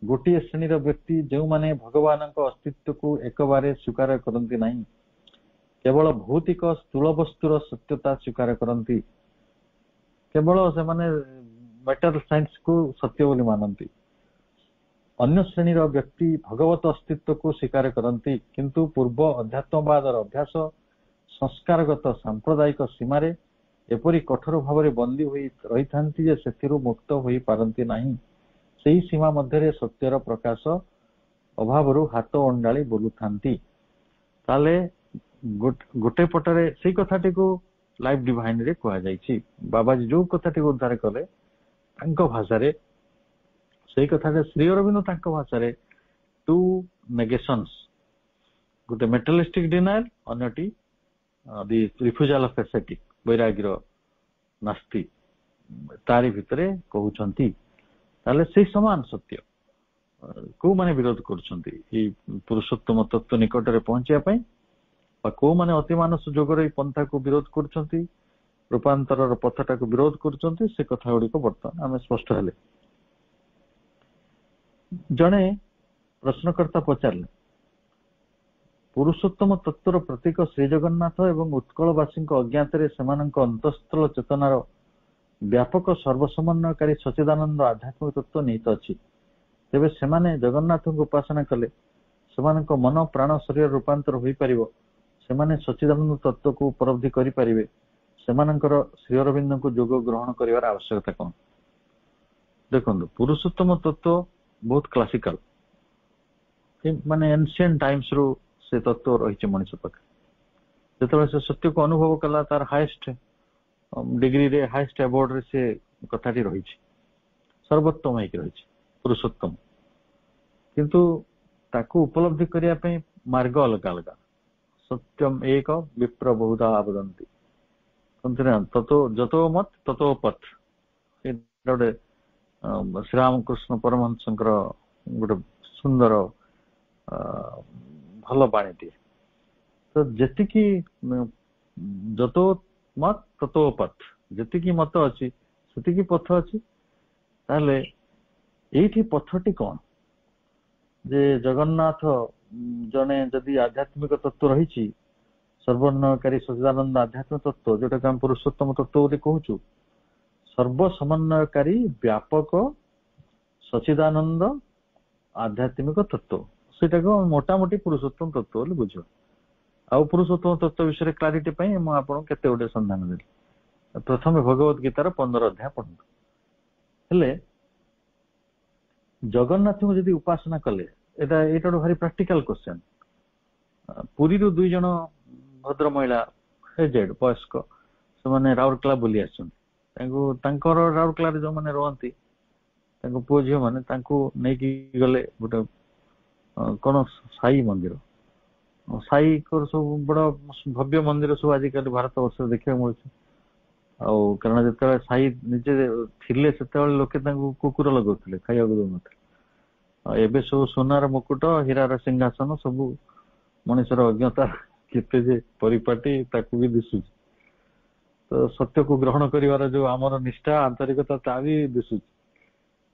ଗୋଟିଏ ଶ୍ରେଣୀର ବ୍ୟକ୍ତି ଯେଉଁମାନେ ଭଗବାନଙ୍କ ଅସ୍ତିତ୍ୱକୁ ଏକବାରେ ସ୍ୱୀକାର କରନ୍ତି ନାହିଁ, କେବଳ ଭୌତିକ ସ୍ଥୂଳ ବସ୍ତୁର ସତ୍ୟତା ସ୍ୱୀକାର କରନ୍ତି। କେବଳ ସେମାନେ ମ୍ୟାଟର ସାଇନ୍ସକୁ ସତ୍ୟ ବୋଲି ମାନନ୍ତି। ଅନ୍ୟ ଶ୍ରେଣୀର ବ୍ୟକ୍ତି ଭଗବତ ଅସ୍ତିତ୍ୱକୁ ସ୍ୱୀକାର କରନ୍ତି, କିନ୍ତୁ ପୂର୍ବ ଅଧ୍ୟାତ୍ମବାଦର ଅଭ୍ୟାସ ସଂସ୍କାରଗତ ସାମ୍ପ୍ରଦାୟିକ ସୀମାରେ ଏପରି କଠୋର ଭାବରେ ବନ୍ଦୀ ହୋଇ ରହିଥାନ୍ତି ଯେ ସେଥିରୁ ମୁକ୍ତ ହୋଇପାରନ୍ତି ନାହିଁ। ସେହି ସୀମା ମଧ୍ୟରେ ସତ୍ୟର ପ୍ରକାଶ ଅଭାବରୁ ହାତ ଅଣ୍ଡାଳି ବୁଲୁଥାନ୍ତି। ତାହେଲେ ଗୋଟେ ପଟରେ ସେଇ କଥାଟିକୁ ଲାଇଫ ଡିଭାଇନ ରେ କୁହାଯାଇଛି। ବାବାଜୀ ଯୋଉ କଥାଟିକୁ ଉଦ୍ଧାର କଲେ ତାଙ୍କ ଭାଷାରେ, ସେଇ କଥାଟା ଶ୍ରୀ ଅରବିନ୍ଦ ତାଙ୍କ ଭାଷାରେ ଟୁ ନେଗେସନ୍ସ, ଗୋଟେ ମେଟାଲିଷ୍ଟିକ ଡିନାଏଲ, ଅନ୍ୟଟି ଦି ରିଫ୍ୟୁଜାଲ ଅଫ ଏସେଟିକ, ବୈରାଗ୍ୟର ନାସ୍ତି, ତାରି ଭିତରେ କହୁଛନ୍ତି। ତାହେଲେ ସେଇ ସମାନ ସତ୍ୟ କୋଉମାନେ ବିରୋଧ କରୁଛନ୍ତି ଏଇ ପୁରୁଷୋତ୍ତମ ତତ୍ତ୍ୱ ନିକଟରେ ପହଞ୍ଚିବା ପାଇଁ, ବା କୋଉମାନେ ଅତିମାନସ ଯୋଗର ଏଇ ପନ୍ଥାକୁ ବିରୋଧ କରୁଛନ୍ତି? ରୂପାନ୍ତରର ପଥଟାକୁ ବିରୋଧ କରୁଛନ୍ତି, ସେ କଥା ଗୁଡିକ ବର୍ତ୍ତମାନ ଆମେ ସ୍ପଷ୍ଟ ହେଲେ। ଜଣେ ପ୍ରଶ୍ନକର୍ତ୍ତା ପଚାରିଲେ, ପୁରୁଷୋତ୍ତମ ତତ୍ତ୍ୱର ପ୍ରତୀକ ଶ୍ରୀ ଜଗନ୍ନାଥ ଏବଂ ଉତ୍କଳବାସୀଙ୍କ ଅଜ୍ଞାତରେ ସେମାନଙ୍କ ଅନ୍ତଃସ୍ଥଳ ଚେତନାର ବ୍ୟାପକ ସର୍ବସମନ୍ୱୟକାରୀ ସଚିଦାନନ୍ଦ ଆଧ୍ୟାତ୍ମିକ ତତ୍ତ୍ୱ ନିହିତ ଅଛି। ତେବେ ସେମାନେ ଜଗନ୍ନାଥଙ୍କୁ ଉପାସନା କଲେ ସେମାନଙ୍କ ମନ ପ୍ରାଣ ଶରୀର ରୂପାନ୍ତର ହୋଇପାରିବ, ସେମାନେ ସଚିଦାନନ୍ଦ ତତ୍ତ୍ୱକୁ ଉପଲବ୍ଧି କରିପାରିବେ, ସେମାନଙ୍କର ଶ୍ରୀ ଅରବିନ୍ଦଙ୍କୁ ଯୋଗ ଗ୍ରହଣ କରିବାର ଆବଶ୍ୟକତା କଣ? ଦେଖନ୍ତୁ, ପୁରୁଷୋତ୍ତମ ତତ୍ତ୍ୱ ବହୁତ କ୍ଲାସିକାଲ, ମାନେ ଏନସିଏଣ୍ଟ ଟାଇମ୍ସ ରୁ ସେ ତତ୍ତ୍ୱ ରହିଛି ମଣିଷ ପାଖରେ। ଯେତେବେଳେ ସେ ସତ୍ୟକୁ ଅନୁଭବ କଲା, ତାର ହାଏଷ୍ଟ ଡିଗ୍ରୀରେ ହାଏଷ୍ଟ ଆୱାର୍ଡରେ ସେ କଥାଟି ରହିଛି, ସର୍ବୋତ୍ତମ ହେଇକି ରହିଛି ପୁରୁଷୋତ୍ତମ। କିନ୍ତୁ ତାକୁ ଉପଲବ୍ଧି କରିବା ପାଇଁ ମାର୍ଗ ଅଲଗା ଅଲଗା। ସତ୍ୟମ ଏକ ବିପ୍ର ବହୁଧା ବଦନ୍ତି, ଯତୋ ମତ ତତୋ ପଥ, ଏଇଟା ଗୋଟେ ଶ୍ରୀରାମକୃଷ୍ଣ ପରମହଂସଙ୍କର ଗୋଟେ ସୁନ୍ଦର ଭଲ ବାଣୀଟିଏ। ତ ଯେତିକି ଯତୋ ମତ ତତୋ ପଥ, ଯେତିକି ମତ ଅଛି ସେତିକି ପଥ ଅଛି। ତାହେଲେ ଏଇଠି ପଥଟି କଣ? ଯେ ଜଗନ୍ନାଥ ଜଣେ ଯଦି ଆଧ୍ୟାତ୍ମିକ ତତ୍ତ୍ୱ ରହିଛି, ସର୍ବନ୍ୱୟକାରୀ ସଚିଦାନନ୍ଦ ଆଧ୍ୟାତ୍ମିକ ତତ୍ତ୍ୱ, ଯୋଉଟାକୁ ଆମେ ପୁରୁଷୋତ୍ତମ ତତ୍ତ୍ୱ ବୋଲି କହୁଛୁ, ସର୍ବ ସମନ୍ୱୟକାରୀ ବ୍ୟାପକ ସଚିଦାନନ୍ଦ ଆଧ୍ୟାତ୍ମିକ ତତ୍ତ୍ୱ, ସେଇଟାକୁ ମୋଟାମୋଟି ପୁରୁଷୋତ୍ତମ ତତ୍ତ୍ୱ ବୋଲି ବୁଝିବ। ଆଉ ପୁରୁଷୋତ୍ତମ ତତ୍ତ୍ୱ ବିଷୟରେ କ୍ଲାରିଟି ପାଇଁ ମୁଁ ଆପଣଙ୍କୁ କେତେ ଗୋଟେ ସନ୍ଧାନ ଦେଲି। ପ୍ରଥମେ ଭଗବତ ଗୀତାର 15 ଅଧ୍ୟାୟ ପଢନ୍ତୁ। ହେଲେ ଜଗନ୍ନାଥଙ୍କୁ ଯଦି ଉପାସନା କଲେ, ଏଇଟା ଗୋଟେ ଭାରି ପ୍ରାକ୍ଟିକାଲ କ୍ୱେଶ୍ଚନ। ପୁରୀରୁ 2 ଜଣ ଭଦ୍ର ମହିଳା ଏଜେଡ୍ ବୟସ୍କ, ସେମାନେ ରାଉରକେଲା ବୁଲି ଆସିଛନ୍ତି। ତାଙ୍କର ରାଉରକେଲାରେ ଯୋଉମାନେ ରହନ୍ତି, ତାଙ୍କ ପୁଅ ଝିଅ ମାନେ ତାଙ୍କୁ ନେଇକି ଗଲେ ଗୋଟେ କଣ ସାଇ ମନ୍ଦିର, ସାଇଙ୍କର ସବୁ ବଡ ଭବ୍ୟ ମନ୍ଦିର ସବୁ ଆଜିକାଲି ଭାରତ ବର୍ଷରେ ଦେଖିବାକୁ ମିଳୁଛି। ଆଉ କାରଣ ଯେତେବେଳେ ସାଇ ନିଜେ ଥିଲେ ସେତେବେଳେ ଲୋକେ ତାଙ୍କୁ କୁକୁର ଲଗାଉଥିଲେ, ଖାଇବାକୁ ଦଉନଥିଲେ। ଆଉ ଏବେ ସବୁ ସୁନାର ମୁକୁଟ, ହୀରାର ସିଂହାସନ, ସବୁ ମଣିଷର ଅଜ୍ଞତା କେତେ ଯେ ପରିପାଟି ତାକୁ ବି ଦିଶୁଛି। ତ ସତ୍ୟକୁ ଗ୍ରହଣ କରିବାର ଯୋଉ ଆମର ନିଷ୍ଠା ଆନ୍ତରିକତା ତା ବି ଦିଶୁଛି।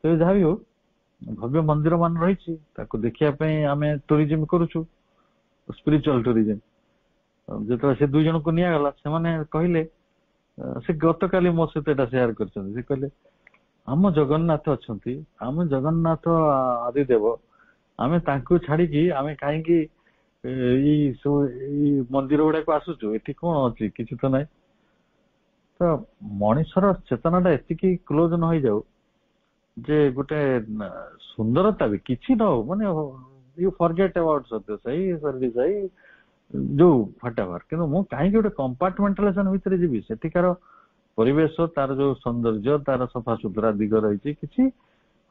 ତେବେ ଯାହା ବି ହଉ, ଭବ୍ୟ ମନ୍ଦିର ମାନ ରହିଛି, ତାକୁ ଦେଖିବା ପାଇଁ ଆମେ ଟୁରିଜିମ କରୁଛୁ, ସ୍ପିରିଚୁଆଲ ଟୁରିଜିମ। ଯେତେବେଳେ ସେ 2 ଜଣଙ୍କୁ ନିଆଗଲା, ସେମାନେ କହିଲେ, ସେ ଗତକାଲି ମୋ ସହିତ ଏଟା ସେୟାର କରିଛନ୍ତି, ସେ କହିଲେ ଆମ ଜଗନ୍ନାଥ ଅଛନ୍ତି, ଆମ ଜଗନ୍ନାଥ ଆଦିଦେବ, ଆମେ ତାଙ୍କୁ ଛାଡିକି ଆମେ କାହିଁକି ଏଇ ମନ୍ଦିର ଗୁଡାକୁ ଆସୁଛୁ? ଏଠି କଣ ଅଛି? କିଛି ତ ନାହିଁ। ତ ମଣିଷର ଚେତନାଟା ଏତିକି କ୍ଲୋଜ ନ ହେଇଯାଉ ଯେ ଗୋଟେ ସୁନ୍ଦରତା ବି କିଛି ନ ହଉ, ମାନେ ୟୁ ଫରଗେଟ୍ ଆବାଉଟ୍ ସତ୍ୟ ସାଇ, ସର୍ବି ସାଇ, ଯୋଉ ହ୍ୱାଟଏଭର। କିନ୍ତୁ ମୁଁ କାହିଁକି ଗୋଟେ କମ୍ପାର୍ଟମେଣ୍ଟାଲାଇଜେସନ ଭିତରେ ଯିବି? ସେଠିକାର ପରିବେଶ, ତାର ଯୋଉ ସୌନ୍ଦର୍ଯ୍ୟ, ତାର ସଫାସୁତୁରା ଦିଗ ରହିଛି, କିଛି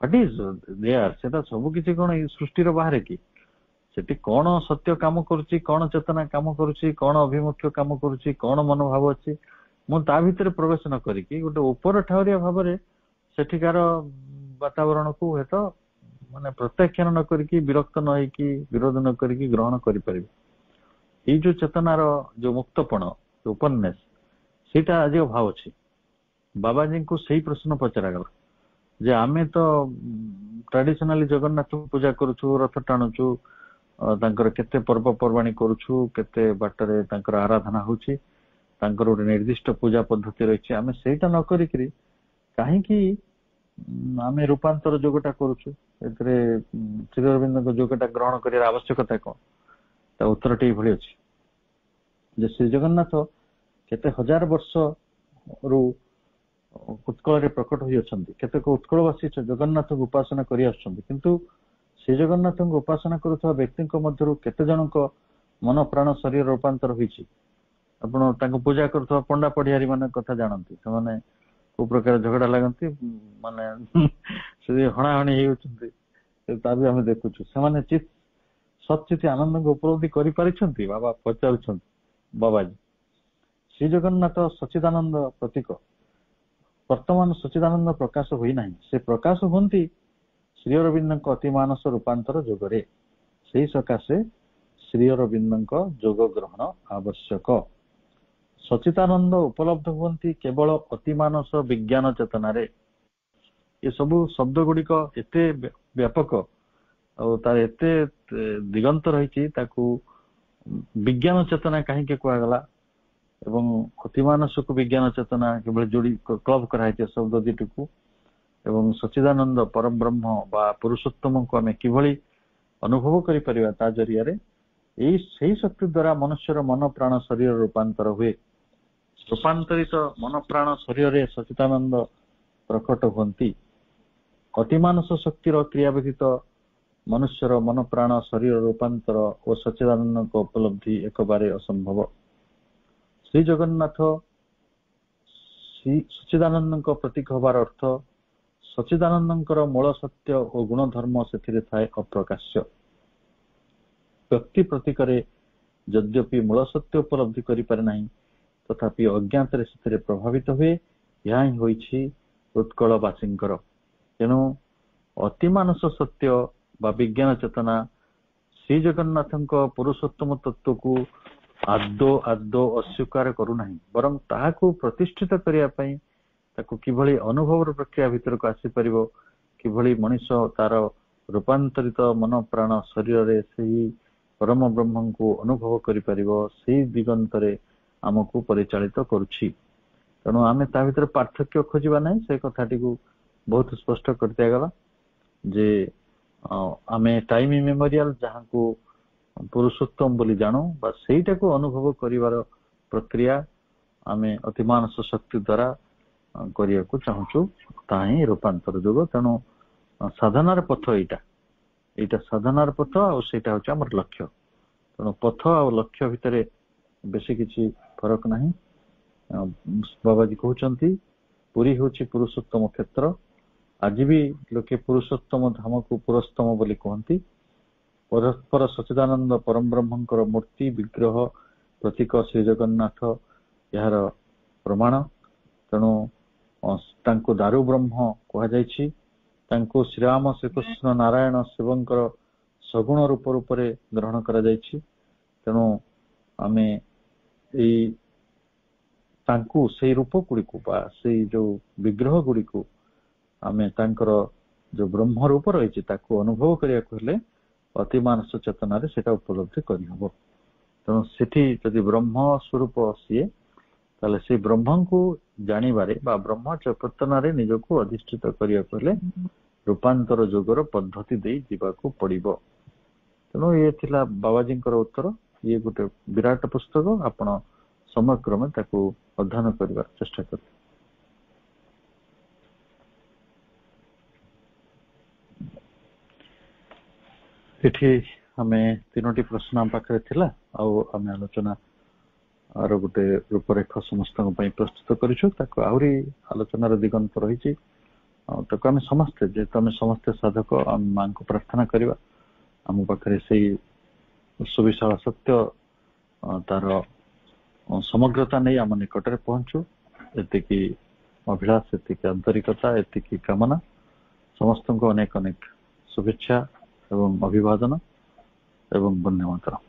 ହ୍ୱାଟ ଇଜ ଦେୟାର, ସେଟା ସବୁ କିଛି କଣ ଏଇ ସୃଷ୍ଟିର ବାହାରେ କି? ସେଠି କଣ ସତ୍ୟ କାମ କରୁଛି, କଣ ଚେତନା କାମ କରୁଛି, କଣ ଅଭିମୁଖ୍ୟ କାମ କରୁଛି, କଣ ମନୋଭାବ ଅଛି, ମୁଁ ତା ଭିତରେ ପ୍ରବେଶ ନ କରିକି ଗୋଟେ ଉପର ଠାଉରିଆ ଭାବରେ ସେଠିକାର ବାତାବରଣକୁ ହୁଏତ ମାନେ ପ୍ରତ୍ୟାଖ୍ୟାନ ନ କରିକି, ବିରକ୍ତ ନ ହେଇକି, ବିରୋଧ ନ କରିକି ଗ୍ରହଣ କରିପାରିବେ। ଏଇ ଯୋଉ ଚେତନାର ଯୋଉ ମୁକ୍ତପଣ, ଓପନନେସ, ସେଇଟା ଆଜି ଅଭାବ ଅଛି। ବାବାଜୀଙ୍କୁ ସେଇ ପ୍ରଶ୍ନ ପଚରାଗଲା ଯେ ଆମେ ତ ଟ୍ରାଡିସନାଲି ଜଗନ୍ନାଥଙ୍କୁ ପୂଜା କରୁଛୁ, ରଥ ଟାଣୁଛୁ, ତାଙ୍କର କେତେ ପର୍ବପର୍ବାଣୀ କରୁଛୁ, କେତେ ବାଟରେ ତାଙ୍କର ଆରାଧନା ହଉଛି, ତାଙ୍କର ଗୋଟେ ନିର୍ଦ୍ଦିଷ୍ଟ ପୂଜା ପଦ୍ଧତି ରହିଛି, ଆମେ ସେଇଟା ନ କରିକିରି କାହିଁକି ଆମେ ରୂପାନ୍ତର ଯୋଗଟା କରୁଛୁ? ଏଥିରେ ଶ୍ରୀ ଅରବିନ୍ଦଙ୍କ ଯୋଗଟା ଗ୍ରହଣ କରିବାର ଆବଶ୍ୟକତା କଣ? ତା ଉତ୍ତରଟି ଏଇଭଳି ଅଛି ଯେ ଶ୍ରୀ ଜଗନ୍ନାଥ କେତେ ହଜାର ବର୍ଷରୁ ଉତ୍କଳରେ ପ୍ରକଟ ହୋଇ ଅଛନ୍ତି। କେତେକ ଉତ୍କଳବାସୀ ଜଗନ୍ନାଥଙ୍କୁ ଉପାସନା କରି ଆସୁଛନ୍ତି, କିନ୍ତୁ ଶ୍ରୀ ଜଗନ୍ନାଥଙ୍କୁ ଉପାସନା କରୁଥିବା ବ୍ୟକ୍ତିଙ୍କ ମଧ୍ୟରୁ କେତେ ଜଣଙ୍କ ମନ ପ୍ରାଣ ଶରୀର ରୂପାନ୍ତର ହୋଇଛି? ଆପଣ ତାଙ୍କୁ ପୂଜା କରୁଥିବା ପଣ୍ଡା ପଢିଆରୀ ମାନଙ୍କ କଥା ଜାଣନ୍ତି, ସେମାନେ କୋଉ ପ୍ରକାର ଝଗଡା ଲାଗନ୍ତି, ମାନେ ସେ ହଣାହଣି ହେଉଛନ୍ତି, ତା ବି ଆମେ ଦେଖୁଛୁ। ସେମାନେ ସଚିତ ଆନନ୍ଦଙ୍କୁ ଉପଲବ୍ଧି କରିପାରିଛନ୍ତି? ବାବା ପଚାରୁଛନ୍ତି ବାବାଜୀ। ଶ୍ରୀ ଜଗନ୍ନାଥ ସଚିଦାନନ୍ଦ ପ୍ରତୀକ। ବର୍ତ୍ତମାନ ସଚିଦାନନ୍ଦ ପ୍ରକାଶ ହୋଇନାହିଁ, ସେ ପ୍ରକାଶ ହୁଅନ୍ତି ଶ୍ରୀ ଅରବିନ୍ଦଙ୍କ ଅତି ମାନସ ରୂପାନ୍ତର ଯୋଗରେ। ସେଇ ସକାଶେ ଶ୍ରୀ ଅରବିନ୍ଦଙ୍କ ଯୋଗ ଗ୍ରହଣ ଆବଶ୍ୟକ। ସଚିତାନନ୍ଦ ଉପଲବ୍ଧ ହୁଅନ୍ତି କେବଳ ଅତିମାନସ ବିଜ୍ଞାନ ଚେତନାରେ। ଏ ସବୁ ଶବ୍ଦ ଗୁଡିକ ଏତେ ବ୍ୟାପକ ଆଉ ତାର ଏତେ ଦିଗନ୍ତ ରହିଛି, ତାକୁ ବିଜ୍ଞାନ ଚେତନା କାହିଁକି କୁହାଗଲା ଏବଂ ଅତିମାନସକୁ ବିଜ୍ଞାନ ଚେତନା କିଭଳି ଯୋଡି କ୍ଲବ କରାହେଇଛି ଶବ୍ଦ ଦୁଇଟିକୁ, ଏବଂ ସଚିଦାନନ୍ଦ ପରମ ବ୍ରହ୍ମ ବା ପୁରୁଷୋତ୍ତମକୁ ଆମେ କିଭଳି ଅନୁଭବ କରିପାରିବା ତା ଜରିଆରେ ସେହି ଶକ୍ତି ଦ୍ୱାରା ମନୁଷ୍ୟର ମନ ପ୍ରାଣ ଶରୀର ରୂପାନ୍ତର ହୁଏ। ରୂପାନ୍ତରିତ ମନ ପ୍ରାଣ ଶରୀରରେ ସଚିଦାନନ୍ଦ ପ୍ରକଟ ହୁଅନ୍ତି। ଅତିମାନସ ଶକ୍ତିର କ୍ରିୟା ବ୍ୟତୀତ ମନୁଷ୍ୟର ମନ ପ୍ରାଣ ଶରୀର ରୂପାନ୍ତର ଓ ସଚିଦାନନ୍ଦଙ୍କ ଉପଲବ୍ଧି ଏକବାରେ ଅସମ୍ଭବ। ଶ୍ରୀ ଜଗନ୍ନାଥ ସଚିଦାନନ୍ଦଙ୍କ ପ୍ରତୀକ ହେବାର ଅର୍ଥ ସଚିଦାନନ୍ଦଙ୍କର ମୂଳ ସତ୍ୟ ଓ ଗୁଣଧର୍ମ ସେଥିରେ ଥାଏ ଅପ୍ରକାଶ୍ୟ। ବ୍ୟକ୍ତି ପ୍ରତୀକରେ ଯଦ୍ୟପି ମୂଳ ସତ୍ୟ ଉପଲବ୍ଧି କରିପାରେ ନାହିଁ, ତଥାପି ଅଜ୍ଞାତରେ ସେଥିରେ ପ୍ରଭାବିତ ହୁଏ। ଏହା ହିଁ ହୋଇଛି ଉତ୍କଳବାସୀଙ୍କର। ତେଣୁ ଅତିମାନସ ସତ୍ୟ ବା ବିଜ୍ଞାନ ଚେତନା ଶ୍ରୀ ଜଗନ୍ନାଥଙ୍କ ପୁରୁଷୋତ୍ତମ ତତ୍ଵକୁ ଆଦୌ ଅସ୍ୱୀକାର କରୁନାହିଁ, ବରଂ ତାହାକୁ ପ୍ରତିଷ୍ଠିତ କରିବା ପାଇଁ ତାକୁ କିଭଳି ଅନୁଭବର ପ୍ରକ୍ରିୟା ଭିତରକୁ ଆସିପାରିବ, କିଭଳି ମଣିଷ ତାର ରୂପାନ୍ତରିତ ମନ ପ୍ରାଣ ଶରୀରରେ ସେହି ପରମ ବ୍ରହ୍ମଙ୍କୁ ଅନୁଭବ କରିପାରିବ, ସେହି ଦିଗନ୍ତରେ ଆମକୁ ପରିଚାଳିତ କରୁଛି। ତେଣୁ ଆମେ ତା ଭିତରେ ପାର୍ଥକ୍ୟ ଖୋଜିବା ନାହିଁ। ସେ କଥାଟିକୁ ବହୁତ ସ୍ପଷ୍ଟ କରିଦିଆଗଲା ଯେ ଆମେ ଟାଇମ ଇମେମୋରିଆଲ ଯାହାକୁ ପୁରୁଷୋତ୍ତମ ବୋଲି ଜାଣୁ ବା ସେଇଟାକୁ ଅନୁଭବ କରିବାର ପ୍ରକ୍ରିୟା ଆମେ ଅତିମାନସ ଶକ୍ତି ଦ୍ୱାରା କରିବାକୁ ଚାହୁଁଛୁ, ତାହା ହିଁ ରୂପାନ୍ତର ଯୋଗ। ତେଣୁ ସାଧନାର ପଥ ଏଇଟା ସାଧନାର ପଥ, ଆଉ ସେଇଟା ହଉଛି ଆମର ଲକ୍ଷ୍ୟ। ତେଣୁ ପଥ ଆଉ ଲକ୍ଷ୍ୟ ଭିତରେ ବେଶୀ କିଛି ଫରକ ନାହିଁ। ବାବାଜୀ କହୁଛନ୍ତି ପୁରୀ ହେଉଛି ପୁରୁଷୋତ୍ତମ କ୍ଷେତ୍ର। ଆଜି ବି ଲୋକେ ପୁରୁଷୋତ୍ତମ ଧାମକୁ ପୁରସ୍ତମ ବୋଲି କୁହନ୍ତି। ପରସ୍ପର ସଚିଦାନନ୍ଦ ପରମ ବ୍ରହ୍ମଙ୍କର ମୂର୍ତ୍ତି ବିଗ୍ରହ ପ୍ରତୀକ ଶ୍ରୀ ଜଗନ୍ନାଥ ଏହାର ପ୍ରମାଣ। ତେଣୁ ତାଙ୍କୁ ଦାରୁ ବ୍ରହ୍ମ କୁହାଯାଇଛି। ତାଙ୍କୁ ଶ୍ରୀରାମ ଶ୍ରୀକୃଷ୍ଣ ନାରାୟଣ ଶିବଙ୍କର ସଗୁଣ ରୂପ ରୂପରେ ଗ୍ରହଣ କରାଯାଇଛି। ତେଣୁ ଆମେ ତାଙ୍କୁ ସେଇ ରୂପ ଗୁଡିକୁ ବା ସେଇ ଯୋଉ ବିଗ୍ରହ ଗୁଡିକୁ ଆମେ ତାଙ୍କର ଯୋଉ ବ୍ରହ୍ମ ରୂପ ରହିଛି ତାକୁ ଅନୁଭବ କରିବାକୁ ହେଲେ ଅତିମାନସ ଚେତନାରେ ସେଟା ଉପଲବ୍ଧି କରିହବ। ତେଣୁ ସେଠି ଯଦି ବ୍ରହ୍ମ ସ୍ୱରୂପ ସିଏ, ତାହେଲେ ସେଇ ବ୍ରହ୍ମଙ୍କୁ ଜାଣିବାରେ ବା ବ୍ରହ୍ମ ଚୈତନ୍ୟରେ ନିଜକୁ ଅଧିଷ୍ଠିତ କରିବାକୁ ହେଲେ ରୂପାନ୍ତର ଯୋଗର ପଦ୍ଧତି ଦେଇ ଯିବାକୁ ପଡିବ। ତେଣୁ ଇଏ ଥିଲା ବାବାଜୀଙ୍କର ଉତ୍ତର। ଇଏ ଗୋଟେ ବିରାଟ ପୁସ୍ତକ, ଆପଣ ସମୟକ୍ରମେ ତାକୁ ଅଧ୍ୟୟନ କରିବାର ଚେଷ୍ଟା କରିବେ। ଏଠି ଆମେ 3ଟି ପ୍ରଶ୍ନ ଆମ ପାଖରେ ଥିଲା, ଆଉ ଆମେ ଆଲୋଚନା ଆର ଗୋଟେ ରୂପରେଖ ସମସ୍ତଙ୍କ ପାଇଁ ପ୍ରସ୍ତୁତ କରିଛୁ। ତାକୁ ଆହୁରି ଆଲୋଚନାର ଦିଗନ୍ତ ରହିଛି, ଆଉ ତାକୁ ଆମେ ସମସ୍ତେ, ଯେହେତୁ ଆମେ ସମସ୍ତେ ସାଧକ, ଆମ ମାଙ୍କୁ ପ୍ରାର୍ଥନା କରିବା ଆମ ପାଖରେ ସେଇ ସୁବିଶାଳ ସତ୍ୟ ତାର ସମଗ୍ରତା ନେଇ ଆମ ନିକଟରେ ପହଞ୍ଚୁ। ଏତିକି ଅଭିଳାଷ, ଏତିକି ଆନ୍ତରିକତା, ଏତିକି କାମନା। ସମସ୍ତଙ୍କୁ ଅନେକ ଅନେକ ଶୁଭେଚ୍ଛା ଏବଂ ଅଭିବାଦନ ଏବଂ ବନ୍ଦେ ମାତରମ୍।